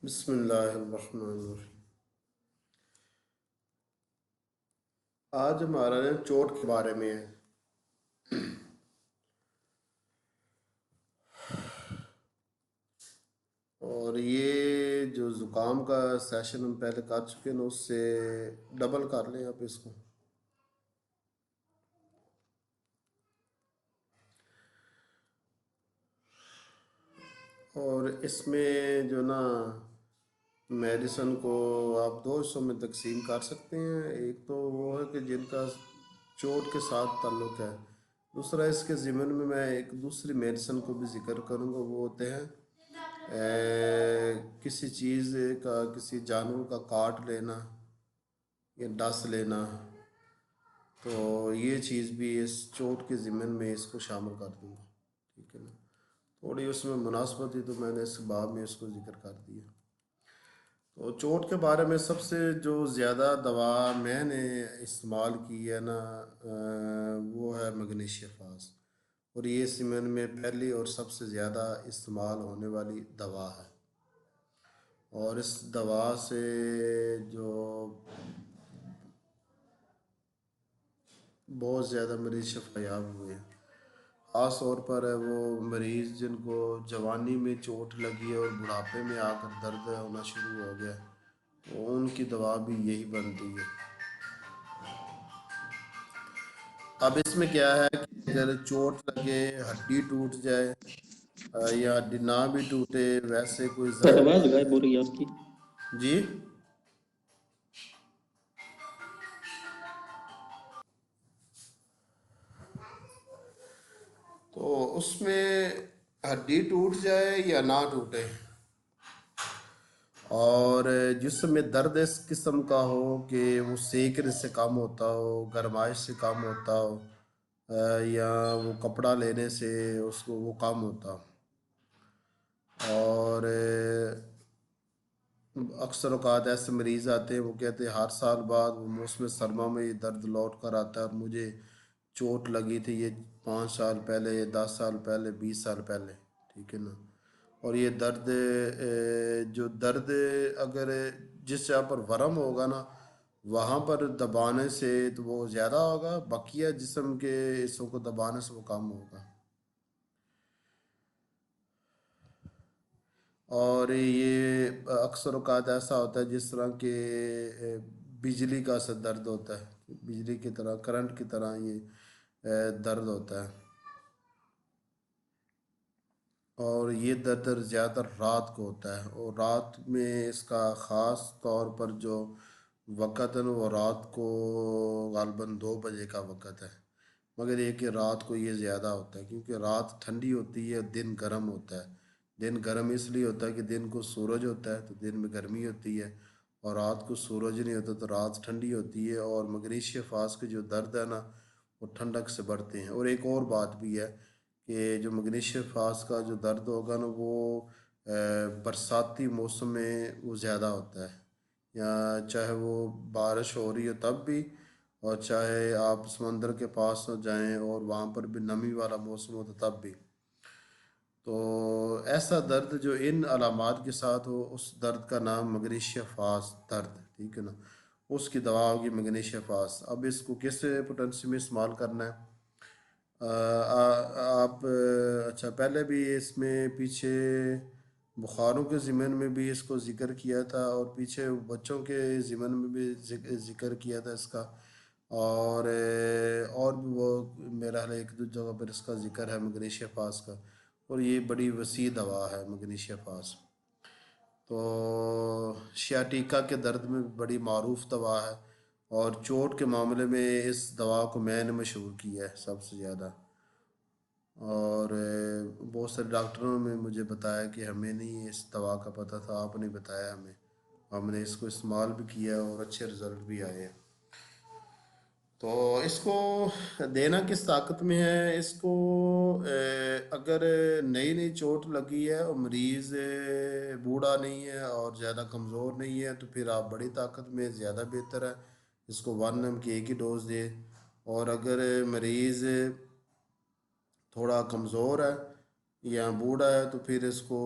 بسم اللہ الرحمن الرحیم۔ آج ہمارا چوٹ کے بارے میں ہے۔ اور یہ جو زکام کا سیشن ہم پہلے کر چکے ہیں اس سے ڈبل کر لیں آپ اس کو۔ اور اس میں جو نا میڈیسن کو آپ دو حصوں میں تقسیم کر سکتے ہیں۔ ایک تو وہ ہے کہ جن کا چوٹ کے ساتھ تعلق ہے، دوسرا اس کے ضمن میں ایک دوسری میڈیسن کو بھی ذکر کروں گا، وہ ہوتے ہیں کسی چیز کا، کسی جانور کا کاٹ لینا یا ڈس لینا، تو یہ چیز بھی اس چوٹ کے ضمن میں اس کو شامل کر دوں گا، ٹھیک ہے نا۔ تھوڑی اس میں مناسبت تھی تو میں نے اس باب میں اس کو ذکر کر دیا۔ تو چوٹ کے بارے میں سب سے جو زیادہ دوا میں نے استعمال کی ہے نا، وہ ہے مگنیشیا فاس، اور یہ سمن میں پہلی اور سب سے زیادہ استعمال ہونے والی دوا ہے۔ اور اس دوا سے جو بہت زیادہ مریض شفا یاب ہوئے ہیں، خاص طور پر ہے وہ مریض جن کو جوانی میں چوٹ لگی ہے اور بڑھاپے میں آ کر درد ہونا شروع ہو گیا، تو ان کی دوا بھی یہی بنتی ہے۔ اب اس میں کیا ہے کہ اگر چوٹ لگے، ہڈی ٹوٹ جائے یا ہڈی نہ بھی ٹوٹے، ویسے کوئی زخم آواز غائب ہو رہی ہے آپ کی۔ جی تو اس میں ہڈی ٹوٹ جائے یا نہ ٹوٹے، اور جسم میں درد اس قسم کا ہو کہ وہ سیکنے سے کم ہوتا ہو، گرمائش سے کم ہوتا ہو، یا وہ کپڑا لینے سے اس کو وہ کم ہوتا ہو، اور اکثر اوقات ایسے مریض آتے ہیں وہ کہتے ہیں ہر سال بعد وہ موسم سرما میں یہ درد لوٹ کر آتا ہے، اور مجھے چوٹ لگی تھی یہ 5 سال پہلے، یا 10 سال پہلے، 20 سال پہلے، ٹھیک ہے نا۔ اور یہ درد جو درد اگر جس جگہ پر ورم ہوگا نا وہاں پر دبانے سے تو وہ زیادہ ہوگا، بقیہ جسم کے حصوں کو دبانے سے وہ کم ہوگا۔ اور یہ اکثر اوقات ایسا ہوتا ہے جس طرح کہ بجلی کا سا درد ہوتا ہے، بجلی کی طرح، کرنٹ کی طرح یہ درد ہوتا ہے۔ اور یہ درد زیادہ رات کو ہوتا ہے، اور رات میں اس کا خاص طور پر جو وقت ہے وہ رات کو غالباً 2 بجے کا وقت ہے، مگر یہ کہ رات کو یہ زیادہ ہوتا ہے کیونکہ رات ٹھنڈی ہوتی ہے، دن گرم ہوتا ہے۔ دن گرم اس لیے ہوتا ہے کہ دن کو سورج ہوتا ہے تو دن میں گرمی ہوتی ہے، اور رات کو سورج نہیں ہوتا تو رات ٹھنڈی ہوتی ہے، اور مغنیشیا فاس کے جو درد ہے نا وہ ٹھنڈک سے بڑھتے ہیں۔ اور ایک اور بات بھی ہے کہ جو مغنیشیا فاس کا جو درد ہوگا نا وہ برساتی موسم میں وہ زیادہ ہوتا ہے، یا چاہے وہ بارش ہو رہی ہو تب بھی، اور چاہے آپ سمندر کے پاس جائیں اور وہاں پر بھی نمی والا موسم ہو تو تب بھی۔ تو ایسا درد جو ان علامات کے ساتھ ہو اس درد کا نام مغنیشیا فاس درد، ٹھیک ہے نا، اس کی دوا ہوگی مغنیشیا فاس۔ اب اس کو کس پوٹنسی میں استعمال کرنا ہے؟ آپ اچھا پہلے بھی اس میں پیچھے بخاروں کے ضمن میں بھی اس کو ذکر کیا تھا، اور پیچھے بچوں کے ضمن میں بھی ذکر کیا تھا اس کا، اور بھی وہ میرا حال ایک دو جگہ پر اس کا ذکر ہے مغنیشیا فاس کا، اور یہ بڑی وسیع دوا ہے مغنیشیا فاس۔ تو شیاٹیکا کے درد میں بڑی معروف دوا ہے، اور چوٹ کے معاملے میں اس دوا کو میں نے مشہور کیا ہے سب سے زیادہ، اور بہت سارے ڈاکٹروں نے مجھے بتایا کہ ہمیں نہیں اس دوا کا پتہ تھا، آپ نے بتایا ہمیں، ہم نے اس کو استعمال بھی کیا اور اچھے رزلٹ بھی آئے ہیں۔ تو اس کو دینا کس طاقت میں ہے؟ اس کو اگر نئی نئی چوٹ لگی ہے اور مریض بوڑھا نہیں ہے اور زیادہ کمزور نہیں ہے تو پھر آپ بڑی طاقت میں، زیادہ بہتر ہے اس کو 1 mg کی ایک ہی ڈوز دے۔ اور اگر مریض تھوڑا کمزور ہے یا بوڑھا ہے تو پھر اس کو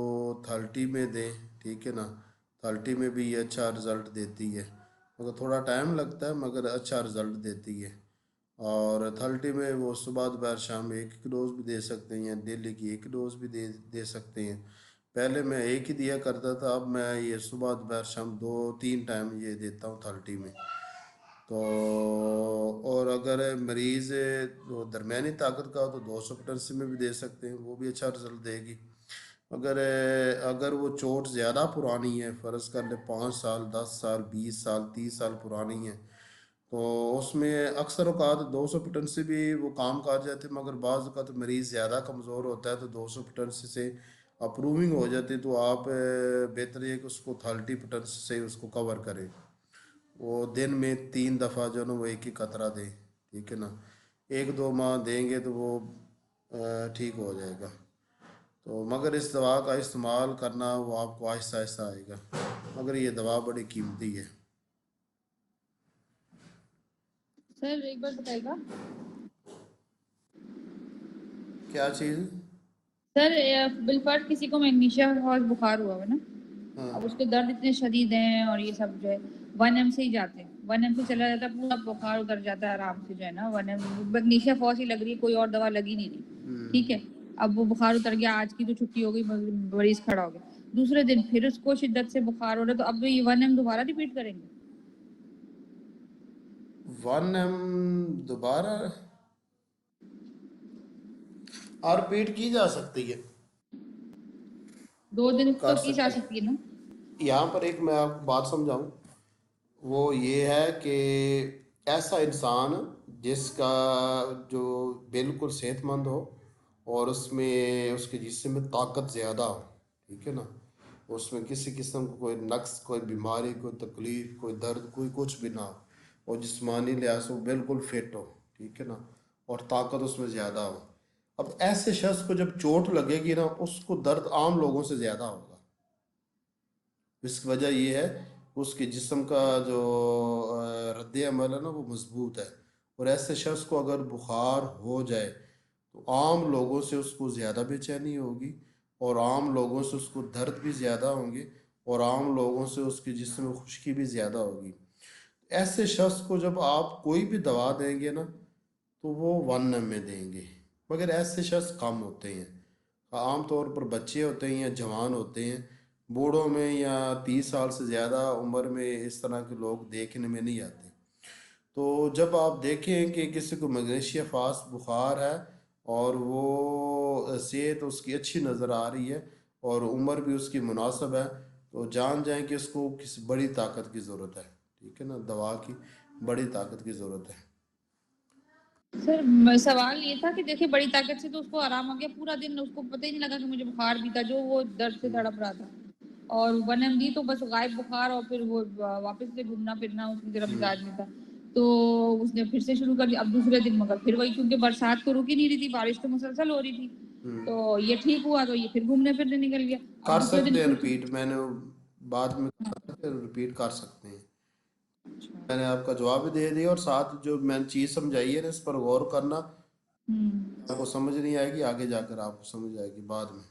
30 میں دیں، ٹھیک ہے نا، 30 میں بھی یہ اچھا رزلٹ دیتی ہے، مگر تھوڑا ٹائم لگتا ہے، مگر اچھا رزلٹ دیتی ہے۔ اور 30 میں وہ صبح دوپہر شام ایک ایک ڈوز بھی دے سکتے ہیں، ڈیلی کی ایک ڈوز بھی دے سکتے ہیں۔ پہلے میں ایک ہی دیا کرتا تھا، اب میں یہ صبح دوپہر شام 2 3 ٹائم یہ دیتا ہوں 30 میں۔ تو اور اگر مریض درمیانی طاقت کا ہو تو 200 پوٹنسی میں بھی دے سکتے ہیں، وہ بھی اچھا رزلٹ دے گی۔ اگر اگر وہ چوٹ زیادہ پرانی ہے، فرض کر لیں 5 سال 10 سال 20 سال 30 سال پرانی ہے، تو اس میں اکثر اوقات 200 پوٹنسی بھی وہ کام کر جاتے، مگر بعض اوقات مریض زیادہ کمزور ہوتا ہے تو 200 پوٹنسی سے اپروونگ ہو جاتی، تو آپ بہتر یہ کہ اس کو 30 پوٹنسی سے اس کو کور کریں۔ وہ دن میں 3 دفعہ جو ہے نا وہ ایک ہی قطرہ دیں، ٹھیک ہے نا، 1 2 ماہ دیں گے تو وہ ٹھیک ہو جائے گا۔ تو مگر اس دوا کا استعمال کرنا وہ آپ کو آہستہ آہستہ آئے گا، مگر یہ دوا بڑی قیمتی ہے۔ سر ایک بار بتائے گا کیا چیز؟ سر بالفرض کسی کو میگنیشیا فاس بخار ہوا ہے نا، ہاں اب اس کے درد اتنے شدید ہیں اور یہ سب جو ہے 1 ایم سے ہی جاتے ہیں، 1 ایم سے چلا جاتا ہے، پورا بخار اتر جاتا ہے آرام سے جو ہے نا، 1 ایم میگنیشیا فاس ہی لگ رہی ہے، کوئی اور دوا لگی نہیں رہی، ٹھیک ہے۔ اب وہ بخار اتر گیا، آج کی تو چھٹی ہو گئی، مریض کھڑا ہو گیا، دوسرے دن پھر اس کو شدت سے بخار ہو رہا ہے، تو اب یہ 1 ایم دوبارہ ریپیٹ کریں گے؟ 1 ایم دوبارہ اور ریپیٹ کی جا سکتی ہے، 2 دن تو کر کی جا سکتے سکتی ہے نا۔ یہاں پر ایک میں آپ کو بات سمجھاؤں، وہ یہ ہے کہ ایسا انسان جس کا جو بالکل صحت مند ہو اور اس میں اس کے جسم میں طاقت زیادہ ہو، ٹھیک ہے نا، اس میں کسی قسم کا کوئی نقص، کوئی بیماری، کوئی تکلیف، کوئی درد، کوئی کچھ بھی نہ ہو، اور جسمانی لحاظ سے وہ بالکل فٹ ہو، ٹھیک ہے نا، اور طاقت اس میں زیادہ ہو۔ اب ایسے شخص کو جب چوٹ لگے گی نا، اس کو درد عام لوگوں سے زیادہ ہوگا۔ اس کی وجہ یہ ہے کہ اس کے جسم کا جو رد عمل ہے نا وہ مضبوط ہے، اور ایسے شخص کو اگر بخار ہو جائے تو عام لوگوں سے اس کو زیادہ بے چینی ہوگی، اور عام لوگوں سے اس کو درد بھی زیادہ ہوں گے، اور عام لوگوں سے اس کے جسم میں خشکی بھی زیادہ ہوگی۔ ایسے شخص کو جب آپ کوئی بھی دوا دیں گے نا تو وہ 1 ایم میں دیں گے، مگر ایسے شخص کم ہوتے ہیں، عام طور پر بچے ہوتے ہیں یا جوان ہوتے ہیں، بوڑھوں میں یا 30 سال سے زیادہ عمر میں اس طرح کے لوگ دیکھنے میں نہیں آتے۔ تو جب آپ دیکھیں کہ کسی کو میگنیشیا فاس بخار ہے اور وہ صحت اس کی اچھی نظر آ رہی ہے اور عمر بھی اس کی مناسب ہے، تو جان جائیں کہ اس کو کسی بڑی طاقت کی ضرورت ہے، ٹھیک ہے نا، دوا کی بڑی طاقت کی ضرورت ہے۔ سر سوال یہ تھا کہ دیکھیں بڑی طاقت سے تو اس کو آرام ہو گیا، پورا دن اس کو پتہ ہی نہیں لگا کہ مجھے بخار بھی تھا، جو وہ درد سے تڑپ رہا تھا، اور 1 ایم دی تو بس غائب بخار، اور پھر وہ واپس سے گھومنا پھرنا اس کی طرف مزاج میں تھا، تو اس نے پھر سے شروع کر دیا، اب دوسرے دن مگر پھر وہی، کیونکہ برسات تو رک ہی نہیں رہی تھی، بارش تو مسلسل ہو رہی تھی، تو یہ ٹھیک ہوا تو یہ پھر گھومنے پھرنے نکل گیا، اب کر دوسرے دن سکتے ہیں پھر ریپیٹ، میں نے بعد میں ریپیٹ کر سکتے ہیں، میں نے آپ کا جواب بھی دے دیا، اور ساتھ جو میں نے چیز سمجھائی ہے نا اس پر غور کرنا، آپ کو سمجھ نہیں آئے گی، آگے جا کر آپ کو سمجھ آئے گی بعد میں۔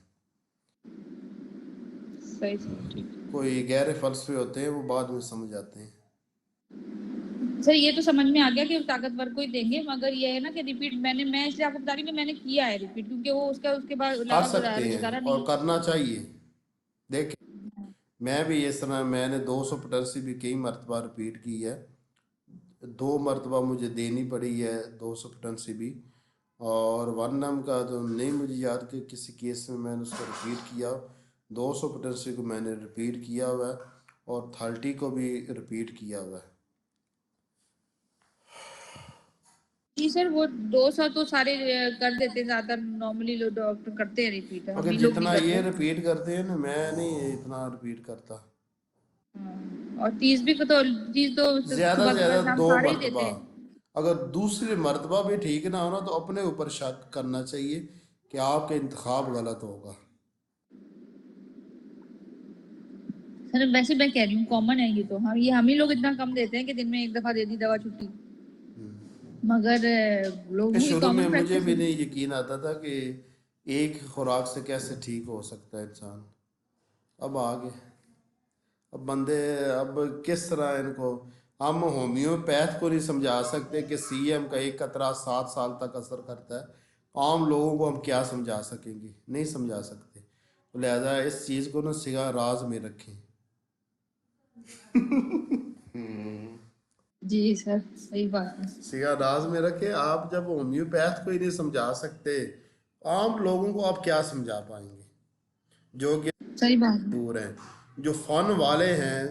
صحیح ٹھیک۔ کوئی گہرے فلسفے ہوتے ہیں وہ بعد میں سمجھ آتے ہیں۔ سر یہ تو سمجھ میں آ گیا کہ طاقتور کو ہی دیں گے، مگر یہ ہے نا کہ ریپیٹ میں اس لیے آپ کو بتا رہی کہ میں نے کیا ہے ریپیٹ، کیونکہ وہ اس کے بعد کر علاوہ سکتے ہیں گزارا نہیں اور ہے۔ کرنا چاہیے۔ دیکھیں میں بھی اس طرح میں نے 200 پوٹنسی بھی کئی مرتبہ ریپیٹ کی ہے، 2 مرتبہ مجھے دینی پڑی ہے 200 پوٹنسی بھی، اور 1 ایم کا تو نہیں مجھے یاد کہ کسی کیس میں نے اس کو ریپیٹ کیا، 200 پوٹنسی کو میں نے ریپیٹ کیا ہوا ہے، اور 30 کو بھی ریپیٹ کیا ہوا ہے۔ جی سر، وہ 200 تو سارے کر دیتے، زیادہ تر نارملی لوگ ڈاکٹر کرتے ہیں ریپیٹ، ہم مگر ہی لوگ نہیں جتنا کرتے۔ یہ ریپیٹ کرتے ہیں نا میں نہیں اتنا ریپیٹ کرتا، اور 30 بھی تو 30 تو زیادہ صبح سے صبح زیادہ شام 2 سارے ہی دیتے مرتبہ۔ ہیں۔ اگر دوسری مرتبہ بھی ٹھیک نہ ہونا تو اپنے اوپر شک کرنا چاہیے کہ آپ کا انتخاب غلط ہوگا۔ سر ویسے میں کہہ رہی ہوں کامن ہے یہ تو، ہاں یہ ہم ہی لوگ اتنا کم دیتے ہیں کہ دن میں ایک دفعہ دے دی دوا چھٹی، مگر لوگوں کی شروع میں کامن مجھے پریکٹس بھی ہے۔ نہیں یقین آتا تھا کہ ایک خوراک سے کیسے ٹھیک ہو سکتا ہے انسان، اب آ گیا، اب بندے اب کس طرح ان کو ہم ہومیوپیتھ کو نہیں سمجھا سکتے کہ سی ایم کا ایک قطرہ 7 سال تک اثر کرتا ہے، عام لوگوں کو ہم کیا سمجھا سکیں گے؟ نہیں سمجھا سکتے. لہذا اس چیز کو نا سگا راز میں رکھیں. جی سر صحیح بات ہے. سگا راز میں رکھیں. آپ جب ہومیوپیتھ کو ہی نہیں سمجھا سکتے، عام لوگوں کو آپ کیا سمجھا پائیں گے جو کہ صحیح بات ہے. دور ہیں، جو فن والے ہیں،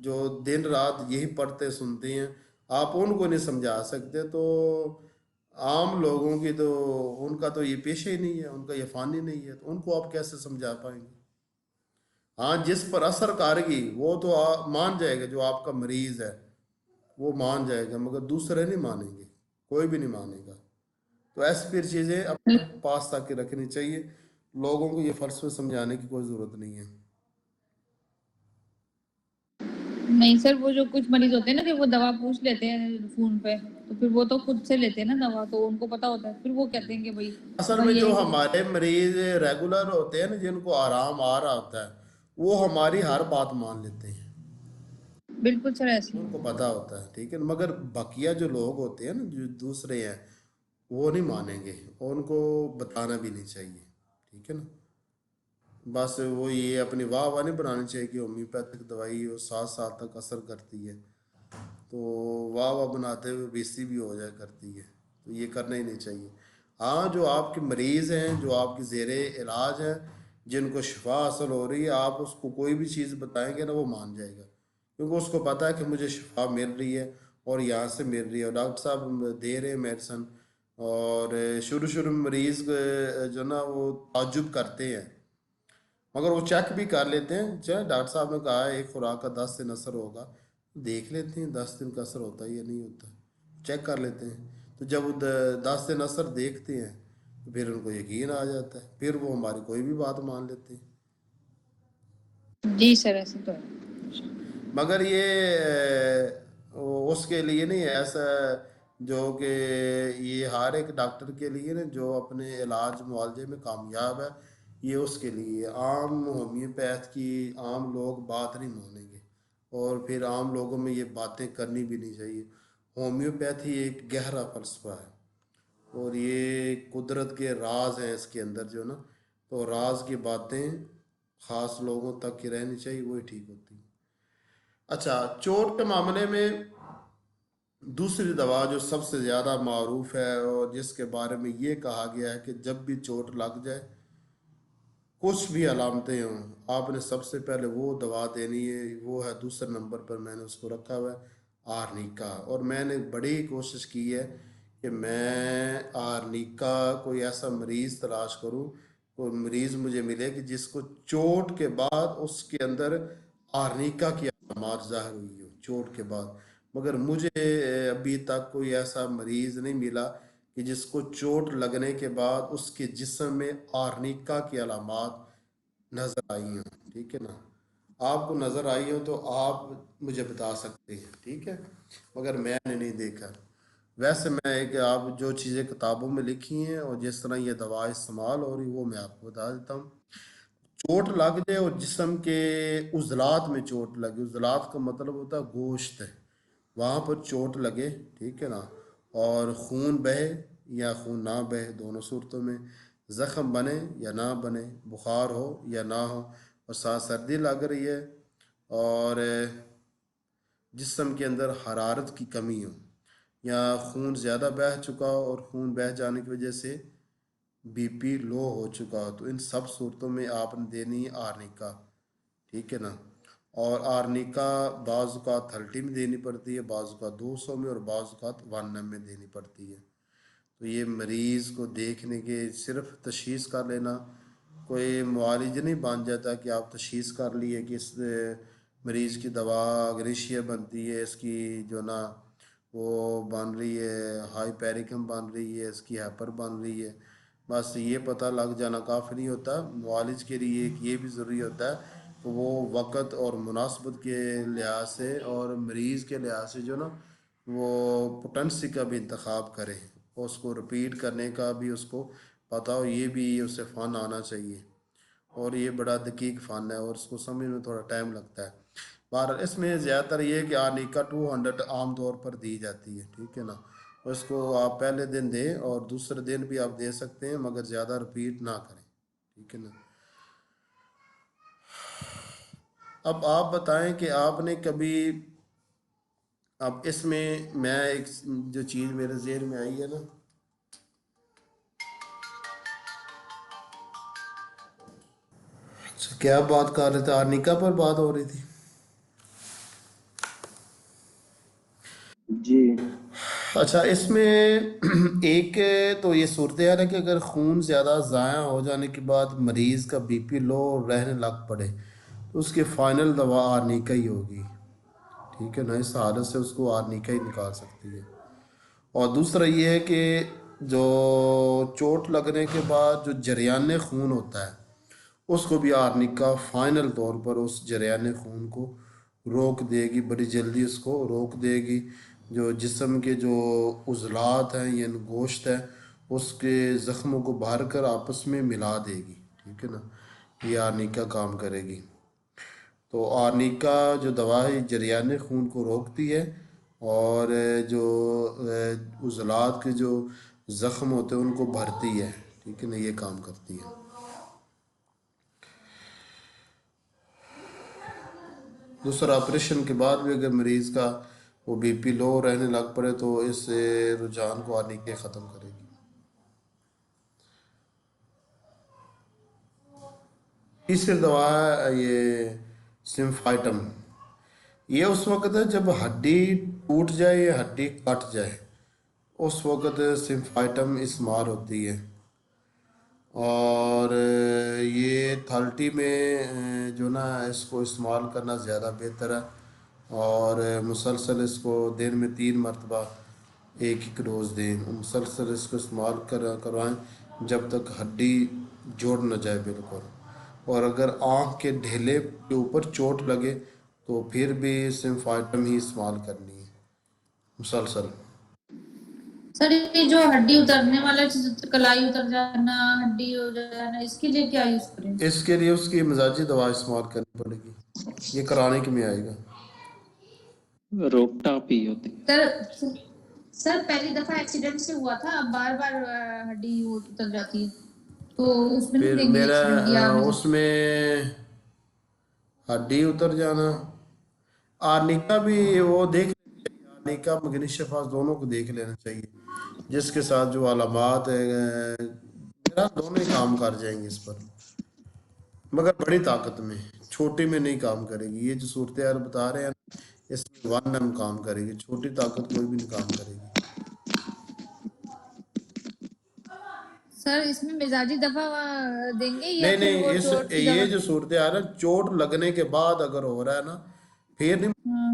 جو دن رات یہی پڑھتے سنتے ہیں، آپ ان کو نہیں سمجھا سکتے تو عام لوگوں کی تو ان کا تو یہ پیشہ ہی نہیں ہے، ان کا یہ فن ہی نہیں ہے، تو ان کو آپ کیسے سمجھا پائیں گے؟ ہاں جس پر اثر کارگی وہ تو مان جائے گا، جو آپ کا مریض ہے وہ مان جائے گا، مگر دوسرے نہیں مانیں گے، کوئی بھی نہیں مانے گا. تو ایسی پھر چیزیں اپنے پاس تک کے رکھنی چاہیے، لوگوں کو یہ فلسفے سمجھانے کی کوئی ضرورت نہیں ہے. نہیں سر، وہ جو کچھ مریض ہوتے ہیں نا کہ وہ دوا پوچھ لیتے ہیں فون پہ، تو پھر وہ تو خود سے لیتے ہیں نا دوا، تو ان کو پتا ہوتا ہے، پھر وہ کہتے ہیں کہ بھائی اصل میں بھائی جو یہی. ہمارے مریض ریگولر ہوتے ہیں نا، جن کو آرام آ رہا ہوتا ہے، وہ ہماری ہر بات مان لیتے ہیں، بالکل سر ایسے ان ہی. کو پتا ہوتا ہے. ٹھیک ہے، مگر بقیہ جو لوگ ہوتے ہیں نا، جو دوسرے ہیں، وہ نہیں مانیں گے اور ان کو بتانا بھی نہیں چاہیے. ٹھیک ہے نا، بس وہ یہ اپنی واہ واہ نہیں بنانی چاہیے کہ ہومیوپیتھک دوائی وہ 7 سال تک اثر کرتی ہے، تو واہ واہ بناتے ہوئے بیسی بھی ہو جائے کرتی ہے، تو یہ کرنا ہی نہیں چاہیے. ہاں جو آپ کے مریض ہیں، جو آپ کے زیر علاج ہیں، جن کو شفا حاصل ہو رہی ہے، آپ اس کو کوئی بھی چیز بتائیں گے نا وہ مان جائے گا، کیونکہ اس کو پتہ ہے کہ مجھے شفا مل رہی ہے اور یہاں سے مل رہی ہے، اور ڈاکٹر صاحب دے رہے ہیں میڈیسن. اور شروع میں مریض جو نا وہ تعجب کرتے ہیں، مگر وہ چیک بھی کر لیتے ہیں. چلے ڈاکٹر صاحب نے کہا ہے ایک خوراک کا 10 دن اثر ہوگا، دیکھ لیتے ہیں 10 دن کا اثر ہوتا ہے یا نہیں ہوتا، چیک کر لیتے ہیں. تو جب وہ 10 دن اثر دیکھتے ہیں تو پھر ان کو یقین آ جاتا ہے، پھر وہ ہماری کوئی بھی بات مان لیتے ہیں. جی سر ایسے تو ہے. مگر یہ اس کے لیے نہیں ہے ایسا جو کہ یہ ہر ایک ڈاکٹر کے لیے نا جو اپنے علاج معالجے میں کامیاب ہے، یہ اس کے لیے عام ہومیوپیتھ کی عام لوگ بات نہیں مانیں گے، اور پھر عام لوگوں میں یہ باتیں کرنی بھی نہیں چاہیے. ہومیوپیتھی ایک گہرا فلسفہ ہے، اور یہ قدرت کے راز ہیں اس کے اندر جو نا، تو راز کی باتیں خاص لوگوں تک ہی رہنی چاہیے، وہی ٹھیک ہوتی. اچھا، چوٹ کے معاملے میں دوسری دوا جو سب سے زیادہ معروف ہے اور جس کے بارے میں یہ کہا گیا ہے کہ جب بھی چوٹ لگ جائے، کچھ بھی علامتیں ہوں، آپ نے سب سے پہلے وہ دوا دینی ہے. وہ ہے دوسرے نمبر پر میں نے اس کو رکھا ہوا ہے آرنیکا. اور میں نے بڑی کوشش کی ہے کہ میں آرنیکا کوئی ایسا مریض تلاش کروں، کوئی مریض مجھے ملے کہ جس کو چوٹ کے بعد اس کے اندر آرنیکا کی علامات ظاہر ہوئی ہو چوٹ کے بعد. مگر مجھے ابھی تک کوئی ایسا مریض نہیں ملا کہ جس کو چوٹ لگنے کے بعد اس کے جسم میں آرنیکا کی علامات نظر آئی ہوں. ٹھیک ہے نا، آپ کو نظر آئی ہوں تو آپ مجھے بتا سکتے ہیں. ٹھیک ہے، مگر میں نے نہیں دیکھا. ویسے میں ایک آپ جو چیزیں کتابوں میں لکھی ہیں اور جس طرح یہ دوا استعمال ہو رہی وہ میں آپ کو بتا دیتا ہوں. چوٹ لگ جائے اور جسم کے عضلات میں چوٹ لگے، عضلات کا مطلب ہوتا ہے گوشت ہے، وہاں پر چوٹ لگے، ٹھیک ہے نا، اور خون بہے یا خون نہ بہے، دونوں صورتوں میں زخم بنے یا نہ بنے، بخار ہو یا نہ ہو، اور ساتھ سردی لگ رہی ہے، اور جسم کے اندر حرارت کی کمی ہو، یا خون زیادہ بہہ چکا ہو اور خون بہہ جانے کی وجہ سے بی پی لو ہو چکا ہو، تو ان سب صورتوں میں آپ نے دینی ہے آرنیکا. ٹھیک ہے نا، اور آرنیکا بعض اوقات 30 میں دینی پڑتی ہے، بعض اوقات 200 میں، اور بعض اوقات 1 میں دینی پڑتی ہے. تو یہ مریض کو دیکھنے کے صرف تشخیص کر لینا کوئی معالج نہیں بن جاتا کہ آپ تشخیص کر لیے کہ اس مریض کی دوا اگریشیا بنتی ہے، اس کی جو نا وہ بن رہی ہے ہائی پیریکم بن رہی ہے، اس کی ہیپر بن رہی ہے. بس یہ پتہ لگ جانا کافی نہیں ہوتا. معالج کے لیے ایک یہ بھی ضروری ہوتا ہے کہ وہ وقت اور مناسبت کے لحاظ سے اور مریض کے لحاظ سے جو نا وہ پوٹنسی کا بھی انتخاب کرے، اس کو رپیٹ کرنے کا بھی اس کو پتہ ہو، یہ بھی اسے فن آنا چاہیے. اور یہ بڑا دقیق فن ہے اور اس کو سمجھنے میں تھوڑا ٹائم لگتا ہے. بہرحال اس میں زیادہ تر یہ ہے کہ آرنیکا 200 عام طور پر دی جاتی ہے، ٹھیک ہے نا. اس کو آپ پہلے دن دیں اور دوسرے دن بھی آپ دے سکتے ہیں، مگر زیادہ رپیٹ نہ کریں، ٹھیک ہے نا. اب آپ بتائیں کہ آپ نے کبھی، اب اس میں ایک جو چیز میرے ذہن میں آئی ہے نا، اچھا کیا بات کر رہے تھے؟ آرنیکا پر بات ہو رہی تھی. جی اچھا اس میں ایک تو یہ صورتحال ہے کہ اگر خون زیادہ ضائع ہو جانے کے بعد مریض کا بی پی لو رہنے لگ پڑے تو اس کی فائنل دوا آرنیکا ہی ہوگی، ٹھیک ہے نا. اس حالت سے اس کو آرنیکا ہی نکال سکتی ہے. اور دوسرا یہ ہے کہ جو چوٹ لگنے کے بعد جو جریان خون ہوتا ہے اس کو بھی آرنیکا فائنل طور پر اس جریان خون کو روک دے گی، بڑی جلدی اس کو روک دے گی. جو جسم کے جو عضلات ہیں یا گوشت ہے اس کے زخموں کو بھر کر آپس میں ملا دے گی، ٹھیک ہے نا. یہ آرنیکا کام کرے گی. تو آرنیکا جو دوا ہے جریان خون کو روکتی ہے اور جو عضلات کے جو زخم ہوتے ہیں ان کو بھرتی ہے، ٹھیک ہے نا. یہ کام کرتی ہے. دوسرا آپریشن کے بعد بھی اگر مریض کا وہ بی پی لو رہنے لگ پڑے تو اس رجحان کو آرنیکا ختم کرے گی. تیسری دوا ہے یہ سمفائٹم. یہ اس وقت ہے جب ہڈی ٹوٹ جائے یا ہڈی کٹ جائے، اس وقت سمفائٹم استعمال ہوتی ہے. اور یہ تھالٹی میں جو نا اس کو استعمال کرنا زیادہ بہتر ہے. اور مسلسل اس کو دن میں 3 مرتبہ ایک ڈوز دیں. مسلسل اس کو استعمال کروائیں جب تک ہڈی جوڑ نہ جائے بالکل. اور اگر آنکھ کے ڈھیلے کے اوپر چوٹ لگے تو پھر بھی سمفائٹم ہی استعمال کرنی ہے مسلسل. سر یہ جو ہڈی اترنے والا چیز، کلائی اتر جانا، ہڈی ہو جانا، اس کے لیے کیا یوز کریں؟ اس کے لیے اس کی مزاجی دوا استعمال کرنی پڑے گی. یہ کرانے کے میں آئے گا. روکٹا پی ہوتی سر پہلی دفعہ ایکسیڈنٹ سے ہوا تھا، اب بار بار ہڈی اتر جاتی ہے تو اس میں نہیں پھر دیں گے میرا ایکسیڈنٹ یا اس میں ہڈی اتر جانا، آرنیکا بھی وہ دیکھ لینا چاہیے. آرنیکا مغنی شفاس دونوں کو دیکھ لینا چاہیے جس کے ساتھ جو علامات ہیں. میرا دونوں ہی کام کر جائیں گے اس پر، مگر بڑی طاقت میں، چھوٹی میں نہیں کام کرے گی. یہ جو صورتحال بتا رہے ہیں اس میں 1 m کام کرے گی، چھوٹی طاقت کوئی بھی نہیں کام کرے گی. سر اس میں مزاجی دفعہ دیں گے یا نہیں پھر وہ نہیں، چوٹ کی یہ دوا؟ جو صورتحال ہے چوٹ لگنے کے بعد اگر ہو رہا ہے نا پھر نہیں. ہاں،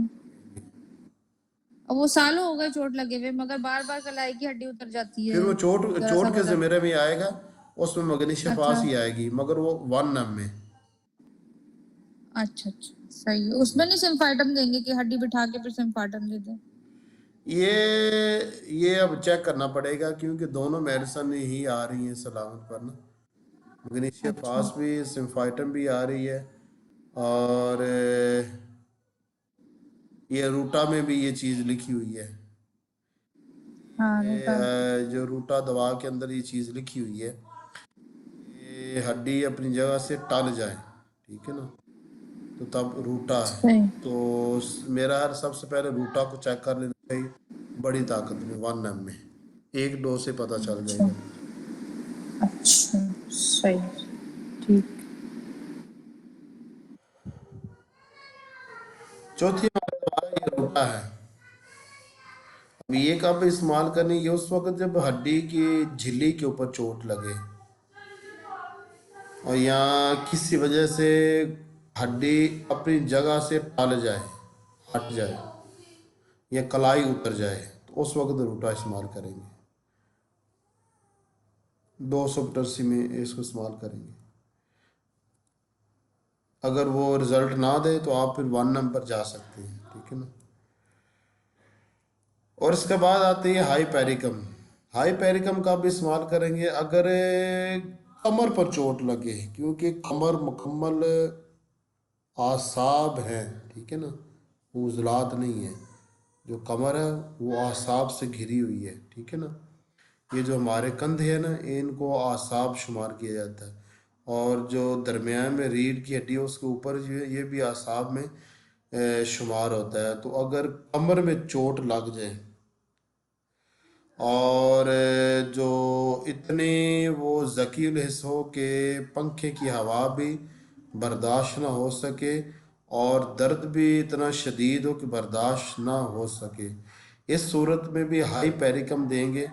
اب وہ سالوں ہو گئے چوٹ لگے ہوئے مگر بار بار کلائی کی ہڈی اتر جاتی پھر ہے، وہ ذرا سا چوٹ کے ہوتا ہے. زمرے میں آئے گا، اس میں مغنی اچھا شفاس ہی آئے گی، مگر وہ 1 m میں. اچھا اچھا صحیح ہے. اس میں نہیں سمفائٹم دیں گے کہ ہڈی بٹھا کے پھر سمفائٹم دے دیں؟ یہ اب چیک کرنا پڑے گا کیونکہ دونوں میڈیسن ہی آ رہی ہیں سلامت پر نا. مغنیشیا اچھا فاس بھی، سمفائٹم بھی آ رہی ہے. اور یہ روٹا میں بھی یہ چیز لکھی ہوئی ہے. ہاں روٹا. جو روٹا دوا کے اندر یہ چیز لکھی ہوئی ہے کہ ہڈی اپنی جگہ سے ٹل جائے، ٹھیک ہے نا، تو تب روٹا ہے. صحیح. تو میرا سب سے پہلے روٹا کو چیک کر لینا چاہیے بڑی طاقت میں 1 m میں. 1 ڈوز سے پتہ چل جائے اچھا گا. اچھا صحیح ٹھیک. چوتھی یہ روٹا ہے. اب یہ کب استعمال کرنی؟ یہ اس وقت جب ہڈی کی جھلی کے اوپر چوٹ لگے اور یا کسی وجہ سے ہڈی اپنی جگہ سے ٹل جائے، ہٹ جائے یا کلائی اتر جائے تو اس وقت روٹا استعمال کریں گے. 200 میں اس کو استعمال کریں گے. اگر وہ رزلٹ نہ دے تو آپ پھر 1 m پر جا سکتے ہیں، ٹھیک ہے نا. اور اس کے بعد آتی ہے ہائی پیریکم. ہائی پیریکم کا بھی استعمال کریں گے اگر کمر پر چوٹ لگے، کیونکہ کمر مکمل اعصاب ہیں، ٹھیک ہے نا، وہ عضلات نہیں ہے. جو کمر ہے وہ اعصاب سے گھری ہوئی ہے، ٹھیک ہے نا. یہ جو ہمارے کندھے ہیں نا، ان کو اعصاب شمار کیا جاتا ہے. اور جو درمیان میں ریڑھ کی ہڈی ہے اس کے اوپر جو ہے یہ بھی اعصاب میں شمار ہوتا ہے. تو اگر کمر میں چوٹ لگ جائے اور جو اتنے وہ ذکی الحس ہو کہ پنکھے کی ہوا بھی برداشت نہ ہو سکے اور درد بھی اتنا شدید ہو کہ برداشت نہ ہو سکے، اس صورت میں بھی ہائی پیریکم دیں گے.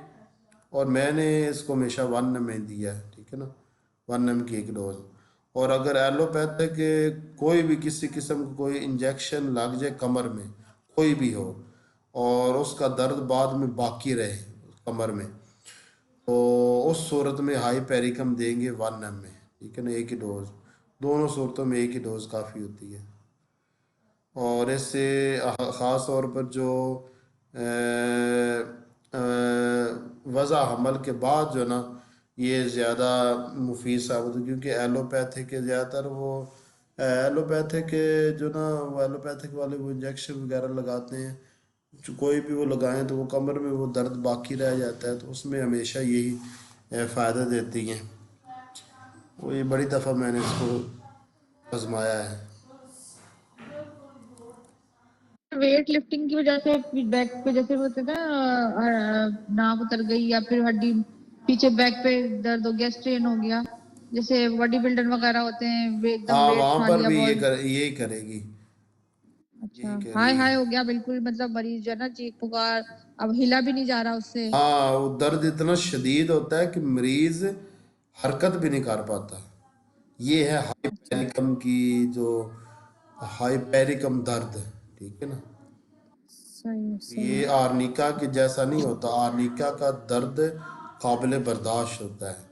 اور میں نے اس کو ہمیشہ 1 میں دیا ہے، ٹھیک ہے نا، 1 کی ایک ڈوز. اور اگر ایلوپیتھک کوئی بھی کسی قسم کا کوئی انجیکشن لگ جائے کمر میں کوئی بھی ہو اور اس کا درد بعد میں باقی رہے کمر میں، تو اس صورت میں ہائی پیریکم دیں گے 1 میں، ٹھیک ہے نا، ایک ہی ڈوز. دونوں صورتوں میں ایک ہی ڈوز کافی ہوتی ہے. اور اس سے خاص طور پر جو وضع حمل کے بعد جو نا یہ زیادہ مفید ثابت ہو، کیونکہ ایلوپیتھک کے زیادہ تر وہ ایلوپیتھک جو نا وہ ایلوپیتھک والے وہ انجیکشن وغیرہ لگاتے ہیں، جو کوئی بھی وہ لگائیں تو وہ کمر میں وہ درد باقی رہ جاتا ہے، تو اس میں ہمیشہ یہی فائدہ دیتی ہیں. وہ یہ بڑی دفعہ میں نے اس کو آزمایا ہے. ویٹ لفٹنگ کی وجہ سے بیک پہ جیسے ہوتے نا ناک اتر گئی یا پھر ہڈی پیچھے بیک پہ درد ہو گیا، اسٹرین ہو گیا، جیسے باڈی بلڈر وغیرہ ہوتے ہیں ایک دم ہاں ویٹ وہاں اٹھا پر لیا بھی بہت. یہی کرے گی، اچھا یہی کرے ہائے گی. ہائے ہو گیا بالکل، مطلب مریض جو ہے نا چیخ پکار، اب ہلا بھی نہیں جا رہا اس سے. ہاں وہ درد اتنا شدید ہوتا ہے کہ مریض حرکت بھی نہیں کر پاتا. یہ ہے ہائی اچھا پیریکم کی جو ہائی پیریکم درد، ٹھیک ہے نا. صحیح صحیح. یہ آرنیکا کے جیسا نہیں ہوتا، آرنیکا کا درد قابل برداشت ہوتا ہے،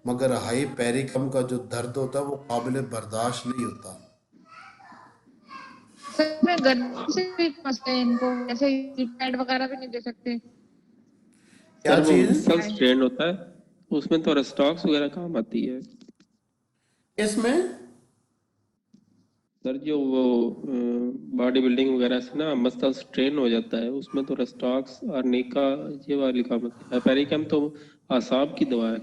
مگر ہائی پیریکم کا جو درد ہوتا ہے وہ قابل برداشت نہیں ہوتا. سر میں گرمی سے بھی مسئلہ ہے ان کو، ایسے پیڈ وغیرہ بھی نہیں دے سکتے. کیا سر وہ چیز مسل سٹرین ہوتا ہے اس میں تو ریسٹاکس وغیرہ کام آتی ہے. اس میں سر جو وہ باڈی بلڈنگ وغیرہ سے نا مسل سٹرین ہو جاتا ہے اس میں تو ریسٹاکس ارنیکا یہ والی کام آتی ہے. پیریکم تو اعصاب کی دوا ہے.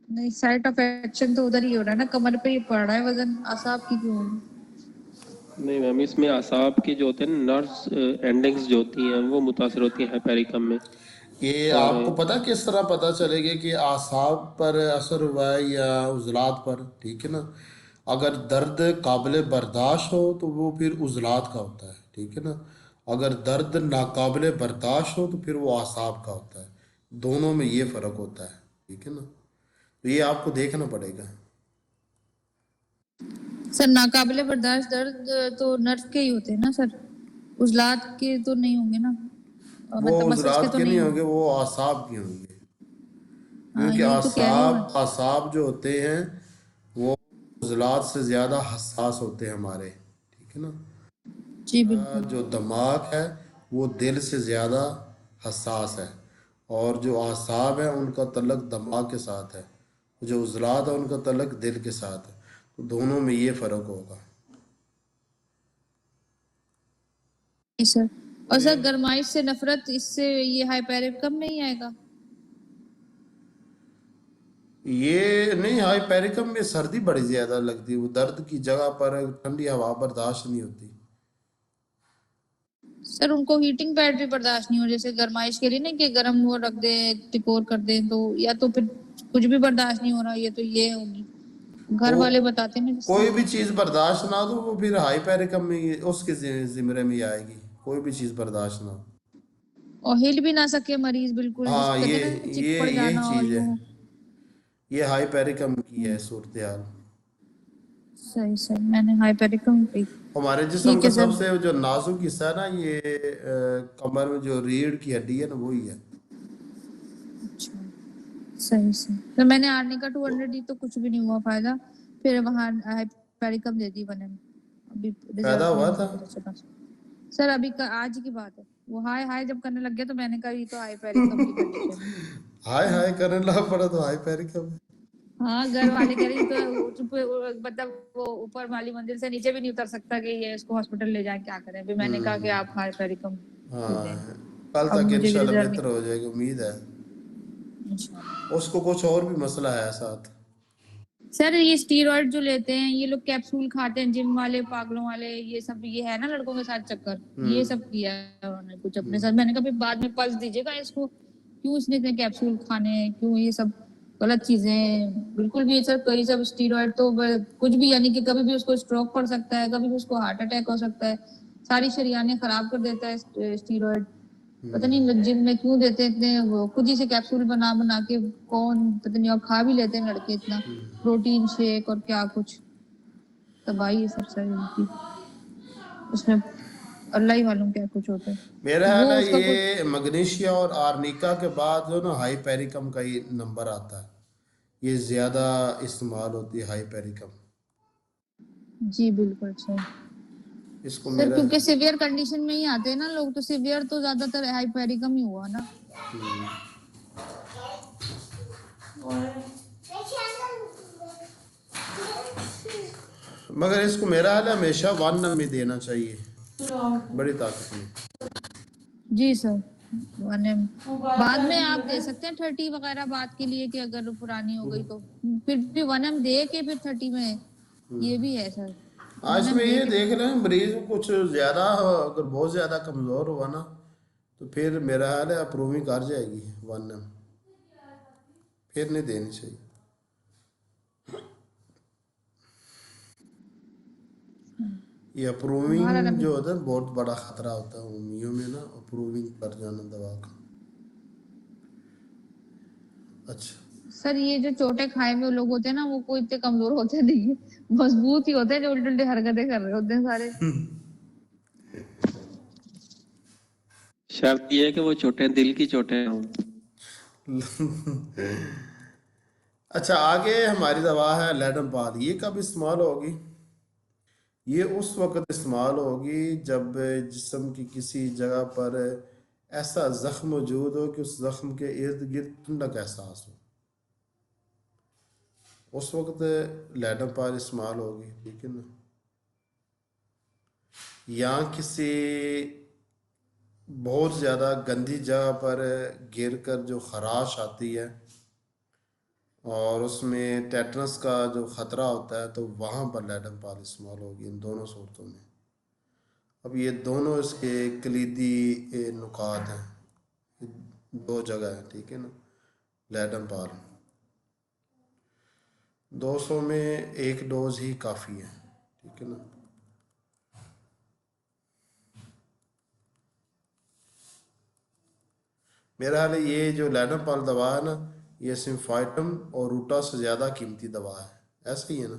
نہیں، سائٹ آف ایکشن تو ادھر ہی ہو رہا ہے نا، کمر پہ ہی پڑ رہا ہے وزن، اعصاب کی کیوں ہوگی؟ نہیں میم، اس میں اعصاب کی جو ہوتے ہیں نا نروز اینڈنگز جو ہوتی ہیں وہ متاثر ہوتی ہیں پیریکم میں. یہ اور آپ کو پتہ کس طرح پتہ چلے گا کہ اعصاب پر اثر ہوا ہے یا عضلات پر، ٹھیک ہے نا. اگر درد قابل برداشت ہو تو وہ پھر عضلات کا ہوتا ہے، ٹھیک ہے نا. اگر درد ناقابل برداشت ہو تو پھر وہ اعصاب کا ہوتا ہے. دونوں میں یہ فرق ہوتا ہے، ٹھیک ہے نا. تو یہ آپ کو دیکھنا پڑے گا. سر ناقابل برداشت درد تو نرو کے ہی ہوتے ہیں نا سر، عضلات کے تو نہیں ہوں گے نا، وہ مطلب مسلس کے عضلات تو کے نہیں نہیں ہوں ہوں گے، گے. وہ اعصاب کے ہوں گے. ہاں کیونکہ یہی تو کہہ رہی ہوں میں. اعصاب جو ہوتے ہیں وہ عضلات سے زیادہ حساس ہوتے ہیں ہمارے، ٹھیک ہے نا. جی بالکل. جو دماغ ہے وہ دل سے زیادہ حساس ہے، اور جو اعصاب ہیں ان کا تعلق دماغ کے ساتھ ہے، جو عضلات ہیں ان کا تعلق دل کے ساتھ ہے. تو دونوں میں یہ فرق ہوگا. جی سر. اور سر گرمائش سے نفرت، اس سے یہ ہائی پیریکم میں ہی آئے گا؟ یہ نہیں، ہائی پیریکم میں سردی بڑی زیادہ لگتی ہے، وہ درد کی جگہ پر ٹھنڈی ہوا برداشت نہیں ہوتی. سر ان کو ہیٹنگ پیڈ بھی برداشت نہیں ہو، جیسے گرمائش کے لیے نا کہ گرم وہ رکھ دیں ٹکور کر دیں، تو یا تو پھر کچھ بھی برداشت نہیں ہو رہا، یہ تو یہ ہوگی گھر وہ والے بتاتے ہیں جس سے. کوئی بھی چیز برداشت نہ ہو وہ پھر ہائی پیریکم میں اس کے زمرے میں آئے گی. کوئی بھی چیز برداشت نہ ہو. اور ہل بھی نہ سکے مریض بالکل، جس ہاں کو کہتے ہیں نا چپ پڑ یہی جانا اور چیز ہے، یوں. یہ ہائی پیریکم کی ہے صورتحال. صحیح صحیح، میں نے ہائی پیریکم کی. ہمارے جسم ٹھیک کا ہے سر. سب سے جو نازک حصہ ہے نا یہ کمر میں جو ریڑھ کی ہڈی ہے نا وہی ہے. اچھا صحیح صحیح. تو میں نے آرنے کا 200 دی تو کچھ بھی نہیں ہوا فائدہ، پھر وہاں ہائی پیریکم دے دی میں نے. ابھی فائدہ رزلٹ نہیں ہوا مجھے تھا. پتا چلا سر، ابھی آج کی بات ہے. وہ ہائے ہائے جب کرنے لگ گیا تو میں نے کہا یہ تو ہائی پیریکم کی کنڈیشن ہے. ہائے ہائے کرنے لگا پڑا تو ہائی پیریکم. ہاں گھر والے کہہ رہے تو مطلب وہ اوپر والی منزل سے نیچے بھی نہیں اتر سکتا کہ یہ اس کو ہاسپٹل لے جائیں کیا کریں. پھر میں نے کہا کہ آپ ہائی پیریکم لے ہاں لیں. کل اب تک مجھے انشاءاللہ ریزلٹ بہتر ہو جائے گی امید ہے. انشاءاللہ. اس کو کچھ اور بھی مسئلہ ہے ساتھ. سر یہ اسٹیرائڈ جو لیتے ہیں یہ لوگ کیپسول کھاتے ہیں جم والے پاگلوں والے یہ سب یہ ہے نا لڑکوں کے ساتھ چکر یہ سب کیا ہے انہوں نے کچھ اپنے ساتھ. میں نے کہا پھر بعد میں پلس دیجیے گا اس کو کیوں اس نے اتنے کیپسول کھانے ہیں کیوں یہ سب غلط چیزیں بالکل بھی. سر کئی سب اسٹیرائڈ تو کچھ بھی یعنی کہ کبھی بھی اس کو اسٹروک پڑ سکتا ہے کبھی بھی اس کو ہارٹ اٹیک ہو سکتا ہے. ساری شریانیں خراب کر دیتا ہے اسٹیرائڈ. پتہ نہیں جم میں کیوں دیتے اتنے وہ خود ہی سے کیپسول بنا بنا کے کون پتہ نہیں اور کھا بھی لیتے ہیں لڑکے اتنا پروٹین شیک اور کیا کچھ تباہی ہے سب سے اس میں اللہ ہی معلوم کیا کچھ ہوتا ہے. میرا خیال وہ ہے اس کا کچھ یہ مگنیشیا اور آرنیکا کے بعد جو نا ہائی پیریکم کا ہی نمبر آتا ہے. یہ زیادہ استعمال ہوتی ہے ہائی پیریکم. جی بالکل سر. اس کو سر میرا کیونکہ سیویئر کنڈیشن میں ہی آتے ہیں نا لوگ تو سیویئر تو زیادہ تر ہائی پیریکم ہی ہوا نا. مگر اس کو میرا حال ہے ہمیشہ 1 میں دینا چاہیے بڑی طاقت میں. جی سر بعد میں آپ دے سکتے ہیں 30 وغیرہ بات کے لیے کہ اگر پرانی ہو گئی تو پھر بھی 1 دے کے پھر 30 میں یہ بھی ہے سر. آج 1 میں دے یہ کے دیکھ رہے ہیں مریض کچھ زیادہ اگر بہت زیادہ کمزور ہوا نا تو پھر میرا حال ہے اپروونگ کر جائے گی 1 پھر نہیں دینی چاہیے. یہ اپروونگ جو ہوتا ہے بہت بڑا خطرہ ہوتا ہے ہومیو میں نا اپروونگ کر جانا دوا کا. اچھا سر یہ جو چوٹے کھائے ہوئے لوگ ہوتے ہیں نا وہ کوئی اتنے کمزور ہوتے نہیں مضبوط ہی ہوتے ہیں جو الٹی الٹی حرکتیں کر رہے ہوتے ہیں سارے. شرط یہ ہے کہ وہ چوٹیں دل کی چوٹیں ہوں. اچھا آگے ہماری دوا ہے لیڈم پال. یہ کب استعمال ہوگی؟ یہ اس وقت استعمال ہوگی جب جسم کی کسی جگہ پر ایسا زخم موجود ہو کہ اس زخم کے ارد گرد ٹھنڈک احساس ہو اس وقت لیڈم پال استعمال ہوگی. ٹھیک ہے نا. یا کسی بہت زیادہ گندی جگہ پر گر کر جو خراش آتی ہے اور اس میں ٹیٹنس کا جو خطرہ ہوتا ہے تو وہاں پر لیڈم پال استعمال ہوگی ان دونوں صورتوں میں. اب یہ دونوں اس کے کلیدی نکات ہیں 2 جگہ ہیں. ٹھیک ہے نا. لیڈم پال 200 میں 1 ڈوز ہی کافی ہے. ٹھیک ہے نا. میرا حال ہے یہ جو لیڈم پال دوا ہے نا یہ سمفائٹم اور روٹا سے زیادہ قیمتی دوا ہے. ایسا ہی ہے نا.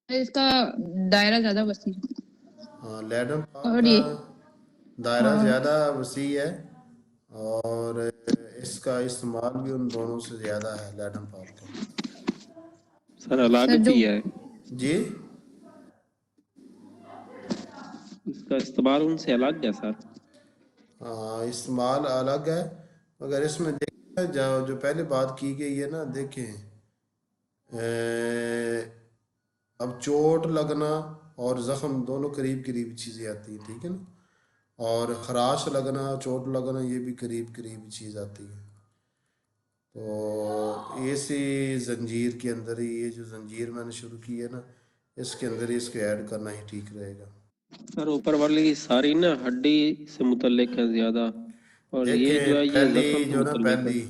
اس کا دائرہ زیادہ وسیع ہاں لیڈم پال اور کا یہ دائرہ ہاں زیادہ وسیع ہے اور اس کا استعمال بھی ان دونوں سے زیادہ ہے لیڈم پال کا. سر الگ سر جو بھی ہے جی اس کا استعمال ان سے الگ ہے سر. ہاں استعمال الگ ہے مگر اس میں دیکھیں جو پہلے بات کی گئی ہے نا دیکھیں اب چوٹ لگنا اور زخم دونوں قریب قریب چیزیں آتی ہیں. ٹھیک ہے نا. اور خراش لگنا چوٹ لگنا یہ بھی قریب قریب چیز آتی ہے. تو اسی زنجیر کے اندر ہی یہ جو زنجیر میں نے شروع کی ہے نا اس کے اندر ہی اس کو ایڈ کرنا ہی ٹھیک رہے گا. سر اوپر والی کی ساری نا ہڈی سے متعلق ہے زیادہ اور یہ جو دیکھیں ہے یہ پہلی زخم سے جو نا متعلق ہے. پہلی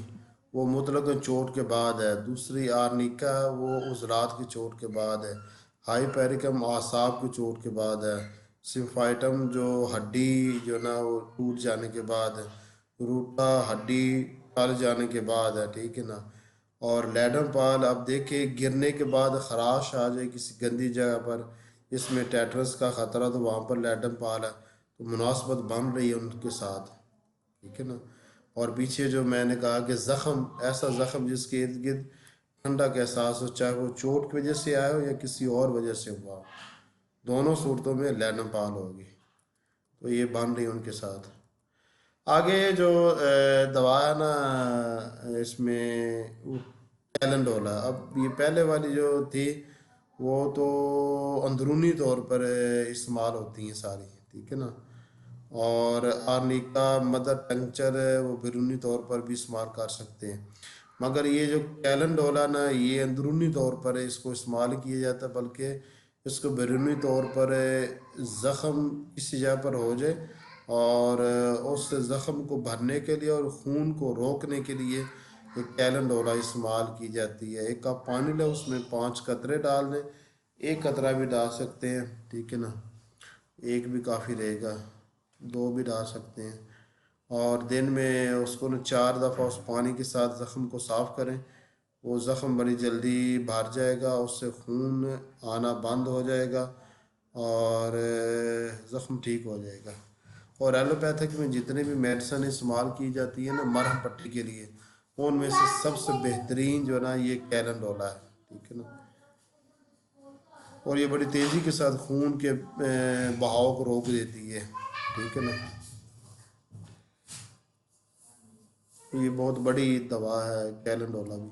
وہ مطلق چوٹ کے بعد ہے. دوسری آرنیکا وہ عضلات کی چوٹ کے بعد ہے. ہائی پیریکم اعصاب کی چوٹ کے بعد ہے. سمفائٹم جو ہڈی جو نا وہ ٹوٹ جانے کے بعد ہے. روٹا ہڈی ٹل جانے کے بعد ہے. ٹھیک ہے نا. اور لیڈم پال اب دیکھیں گرنے کے بعد خراش آ جائے کسی گندی جگہ پر اس میں ٹیٹرس کا خطرہ تو وہاں پر لیڈم پال ہے تو مناسبت بن رہی ہے ان کے ساتھ. ٹھیک ہے نا. اور پیچھے جو میں نے کہا کہ زخم ایسا زخم جس کے ارد گرد ٹھنڈا کا احساس ہو، چاہے وہ چوٹ کی وجہ سے آیا ہو یا کسی اور وجہ سے ہوا ہو، دونوں صورتوں میں لینپال ہوگی۔ تو یہ بن رہی ان کے ساتھ۔ آگے جو دوا ہے نا اس میں کیلنڈولا، اب یہ پہلے والی جو تھی وہ تو اندرونی طور پر استعمال ہوتی ہیں ساری، ٹھیک ہے نا، اور آرنیکا مدر ٹنکچر وہ بیرونی طور پر بھی استعمال کر سکتے ہیں، مگر یہ جو کیلنڈولا نا یہ اندرونی طور پر اس کو استعمال کیا جاتا ہے، بلکہ اس کو بیرونی طور پر زخم کسی جگہ پر ہو جائے اور اس زخم کو بھرنے کے لیے اور خون کو روکنے کے لیے ایک کیلنڈولا استعمال کی جاتی ہے۔ ایک کپ پانی لیں، اس میں 5 قطرے ڈال دیں، 1 قطرہ بھی ڈال سکتے ہیں، ٹھیک ہے نا، 1 بھی کافی رہے گا، 2 بھی ڈال سکتے ہیں، اور دن میں اس کو 4 دفعہ اس پانی کے ساتھ زخم کو صاف کریں، وہ زخم بڑی جلدی بھر جائے گا، اس سے خون آنا بند ہو جائے گا اور زخم ٹھیک ہو جائے گا۔ اور ایلوپیتھک میں جتنے بھی میڈیسن استعمال کی جاتی ہے نا مرہم پٹی کے لیے، ان میں سے سب سے بہترین جو ہے نا یہ کیلنڈولا ہے، ٹھیک ہے نا، اور یہ بڑی تیزی کے ساتھ خون کے بہاؤ کو روک دیتی ہے، ٹھیک ہے نا، یہ بہت بڑی دوا ہے کیلنڈولا بھی۔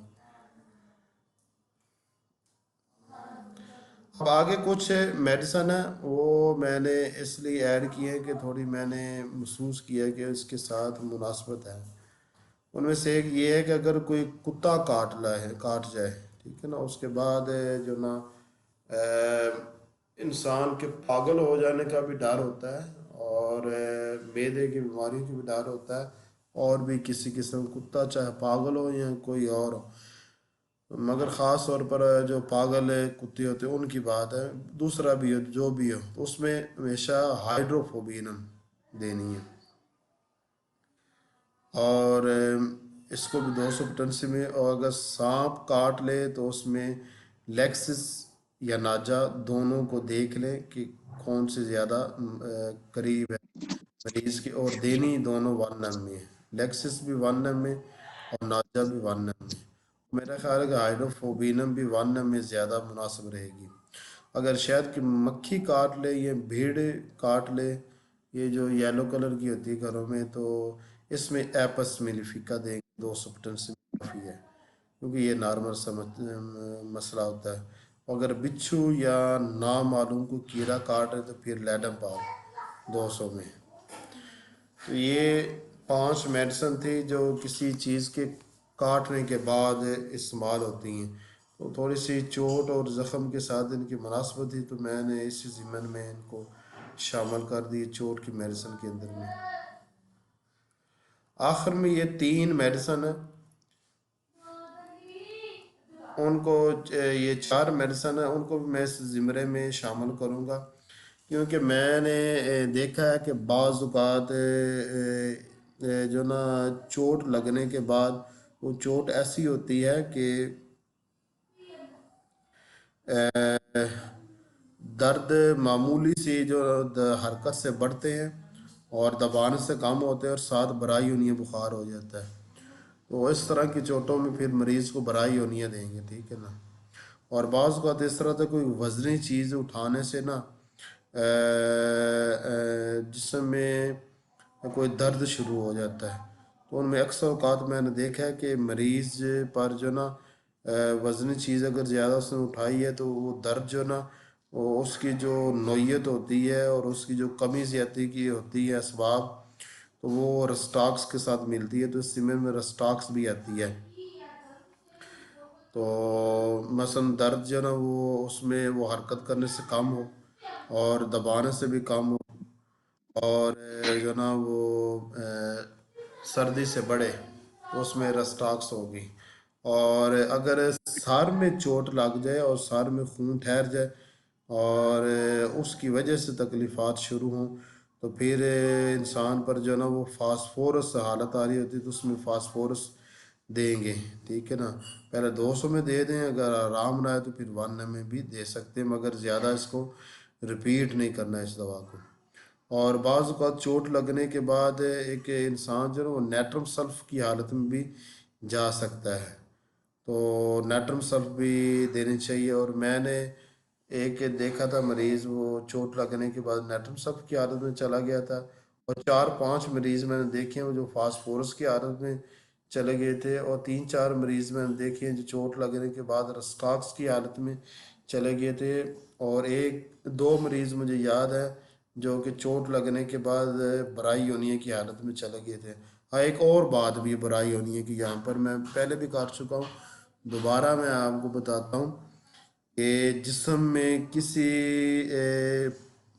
اب آگے کچھ میڈیسن ہے وہ میں نے اس لیے ایڈ کی ہے کہ تھوڑی میں نے محسوس کیا کہ اس کے ساتھ مناسبت ہے۔ ان میں سے ایک یہ ہے کہ اگر کوئی کتا کاٹ جائے، ٹھیک ہے نا، اس کے بعد جو نا انسان کے پاگل ہو جانے کا بھی ڈر ہوتا ہے اور معدے کی بیماری کی بھی ڈر ہوتا ہے، اور بھی کسی قسم کتا چاہے پاگل ہو یا کوئی اور ہو، مگر خاص طور پر جو پاگل کتے ہوتے ہیں ان کی بات ہے، دوسرا بھی ہو جو بھی ہو تو اس میں ہمیشہ ہائیڈروفوبینم دینی ہے، اور اس کو بھی 200 میں، اور اگر سانپ کاٹ لے تو اس میں لیکسس یا ناجا دونوں کو دیکھ لیں کہ کون سے زیادہ قریب ہے مریض کے، اور دینی دونوں 1 میں ہے، لیکسس بھی 1 میں اور ناجا بھی 1 میں۔ میرا خیال ہے کہ ہائیڈروفوبینم بھی 1 میں زیادہ مناسب رہے گی۔ اگر شاید کہ مکھی کاٹ لے یا بھیڑ کاٹ لے، یہ جو یلو کلر کی ہوتی ہے گھروں میں، تو اس میں ایپس میلیفیکا دیں گے، 200 سے کافی ہے، کیونکہ یہ نارمل مسئلہ ہوتا ہے۔ اگر بچھو یا نامعلوم کو کیڑا کاٹ ہے تو پھر لیڈم پال 200 میں۔ تو یہ 5 میڈیسن تھی جو کسی چیز کے کاٹنے کے بعد استعمال ہوتی ہیں، تو تھوڑی سی چوٹ اور زخم کے ساتھ ان کی مناسبت تھی، تو میں نے اسی ضمن میں ان کو شامل کر دی چوٹ کی میڈیسن کے اندر میں۔ آخر میں یہ 3 میڈیسن ہیں، ان کو یہ 4 میڈیسن ہیں، ان کو بھی میں اس زمرے میں شامل کروں گا، کیونکہ میں نے دیکھا ہے کہ بعض اوقات جو نا چوٹ لگنے کے بعد وہ چوٹ ایسی ہوتی ہے کہ درد معمولی سی جو حرکت سے بڑھتے ہیں اور دبانے سے کم ہوتے ہیں، اور ساتھ برائی ہونی بخار ہو جاتا ہے، تو اس طرح کی چوٹوں میں پھر مریض کو برائی ہونیاں دیں گے، ٹھیک ہے نا۔ اور بعض اوقات اس طرح سے کوئی وزنی چیز اٹھانے سے نا جسم میں کوئی درد شروع ہو جاتا ہے، تو ان میں اکثر اوقات میں نے دیکھا ہے کہ مریض پر جو نا وزنی چیز اگر زیادہ اس نے اٹھائی ہے تو وہ درد جو نا وہ اس کی جو نوعیت ہوتی ہے اور اس کی جو کمی زیادتی کی ہوتی ہے اسباب، تو وہ رسٹاکس کے ساتھ ملتی ہے، تو اس سمے میں رسٹاکس بھی آتی ہے، تو مثلا درد جو نا وہ اس میں وہ حرکت کرنے سے کم ہو اور دبانے سے بھی کم ہو، اور جو نا وہ سردی سے بڑھے تو اس میں رسٹاکس ہوگی، اور اگر سر میں چوٹ لگ جائے اور سر میں خون ٹھہر جائے اور اس کی وجہ سے تکلیفات شروع ہوں، تو پھر انسان پر جو نا وہ فاسفورس حالت آ رہی ہوتی ہے، تو اس میں فاسفورس دیں گے، ٹھیک ہے نا، پہلے 200 میں دے دیں، اگر آرام نہ آئے تو پھر 1 میں بھی دے سکتے ہیں، مگر زیادہ اس کو ریپیٹ نہیں کرنا ہے اس دوا کو۔ اور بعض اوقات چوٹ لگنے کے بعد ایک انسان جو ہے وہ نیٹرم سلف کی حالت میں بھی جا سکتا ہے، تو نیٹرم سلف بھی دینی چاہیے. اور میں نے ایک دیکھا تھا مریض، وہ چوٹ لگنے کے بعد نیٹرم سلف کی عادت میں چلا گیا تھا، اور 4-5 مریض میں نے دیکھے ہیں وہ جو فاسفورس کی عادت میں چلے گئے تھے، اور 3-4 مریض میں نے دیکھے ہیں جو چوٹ لگنے کے بعد رسٹاکس کی حالت میں چلے گئے تھے، اور 1-2 مریض مجھے یاد ہے جو کہ چوٹ لگنے کے بعد برائی یونیے کی حالت میں چلے گئے تھے. ہاں، ایک اور بات بھی برائی یونیے کی یہاں پر میں پہلے بھی کر چکا ہوں، دوبارہ میں آپ کو بتاتا ہوں کہ جسم میں کسی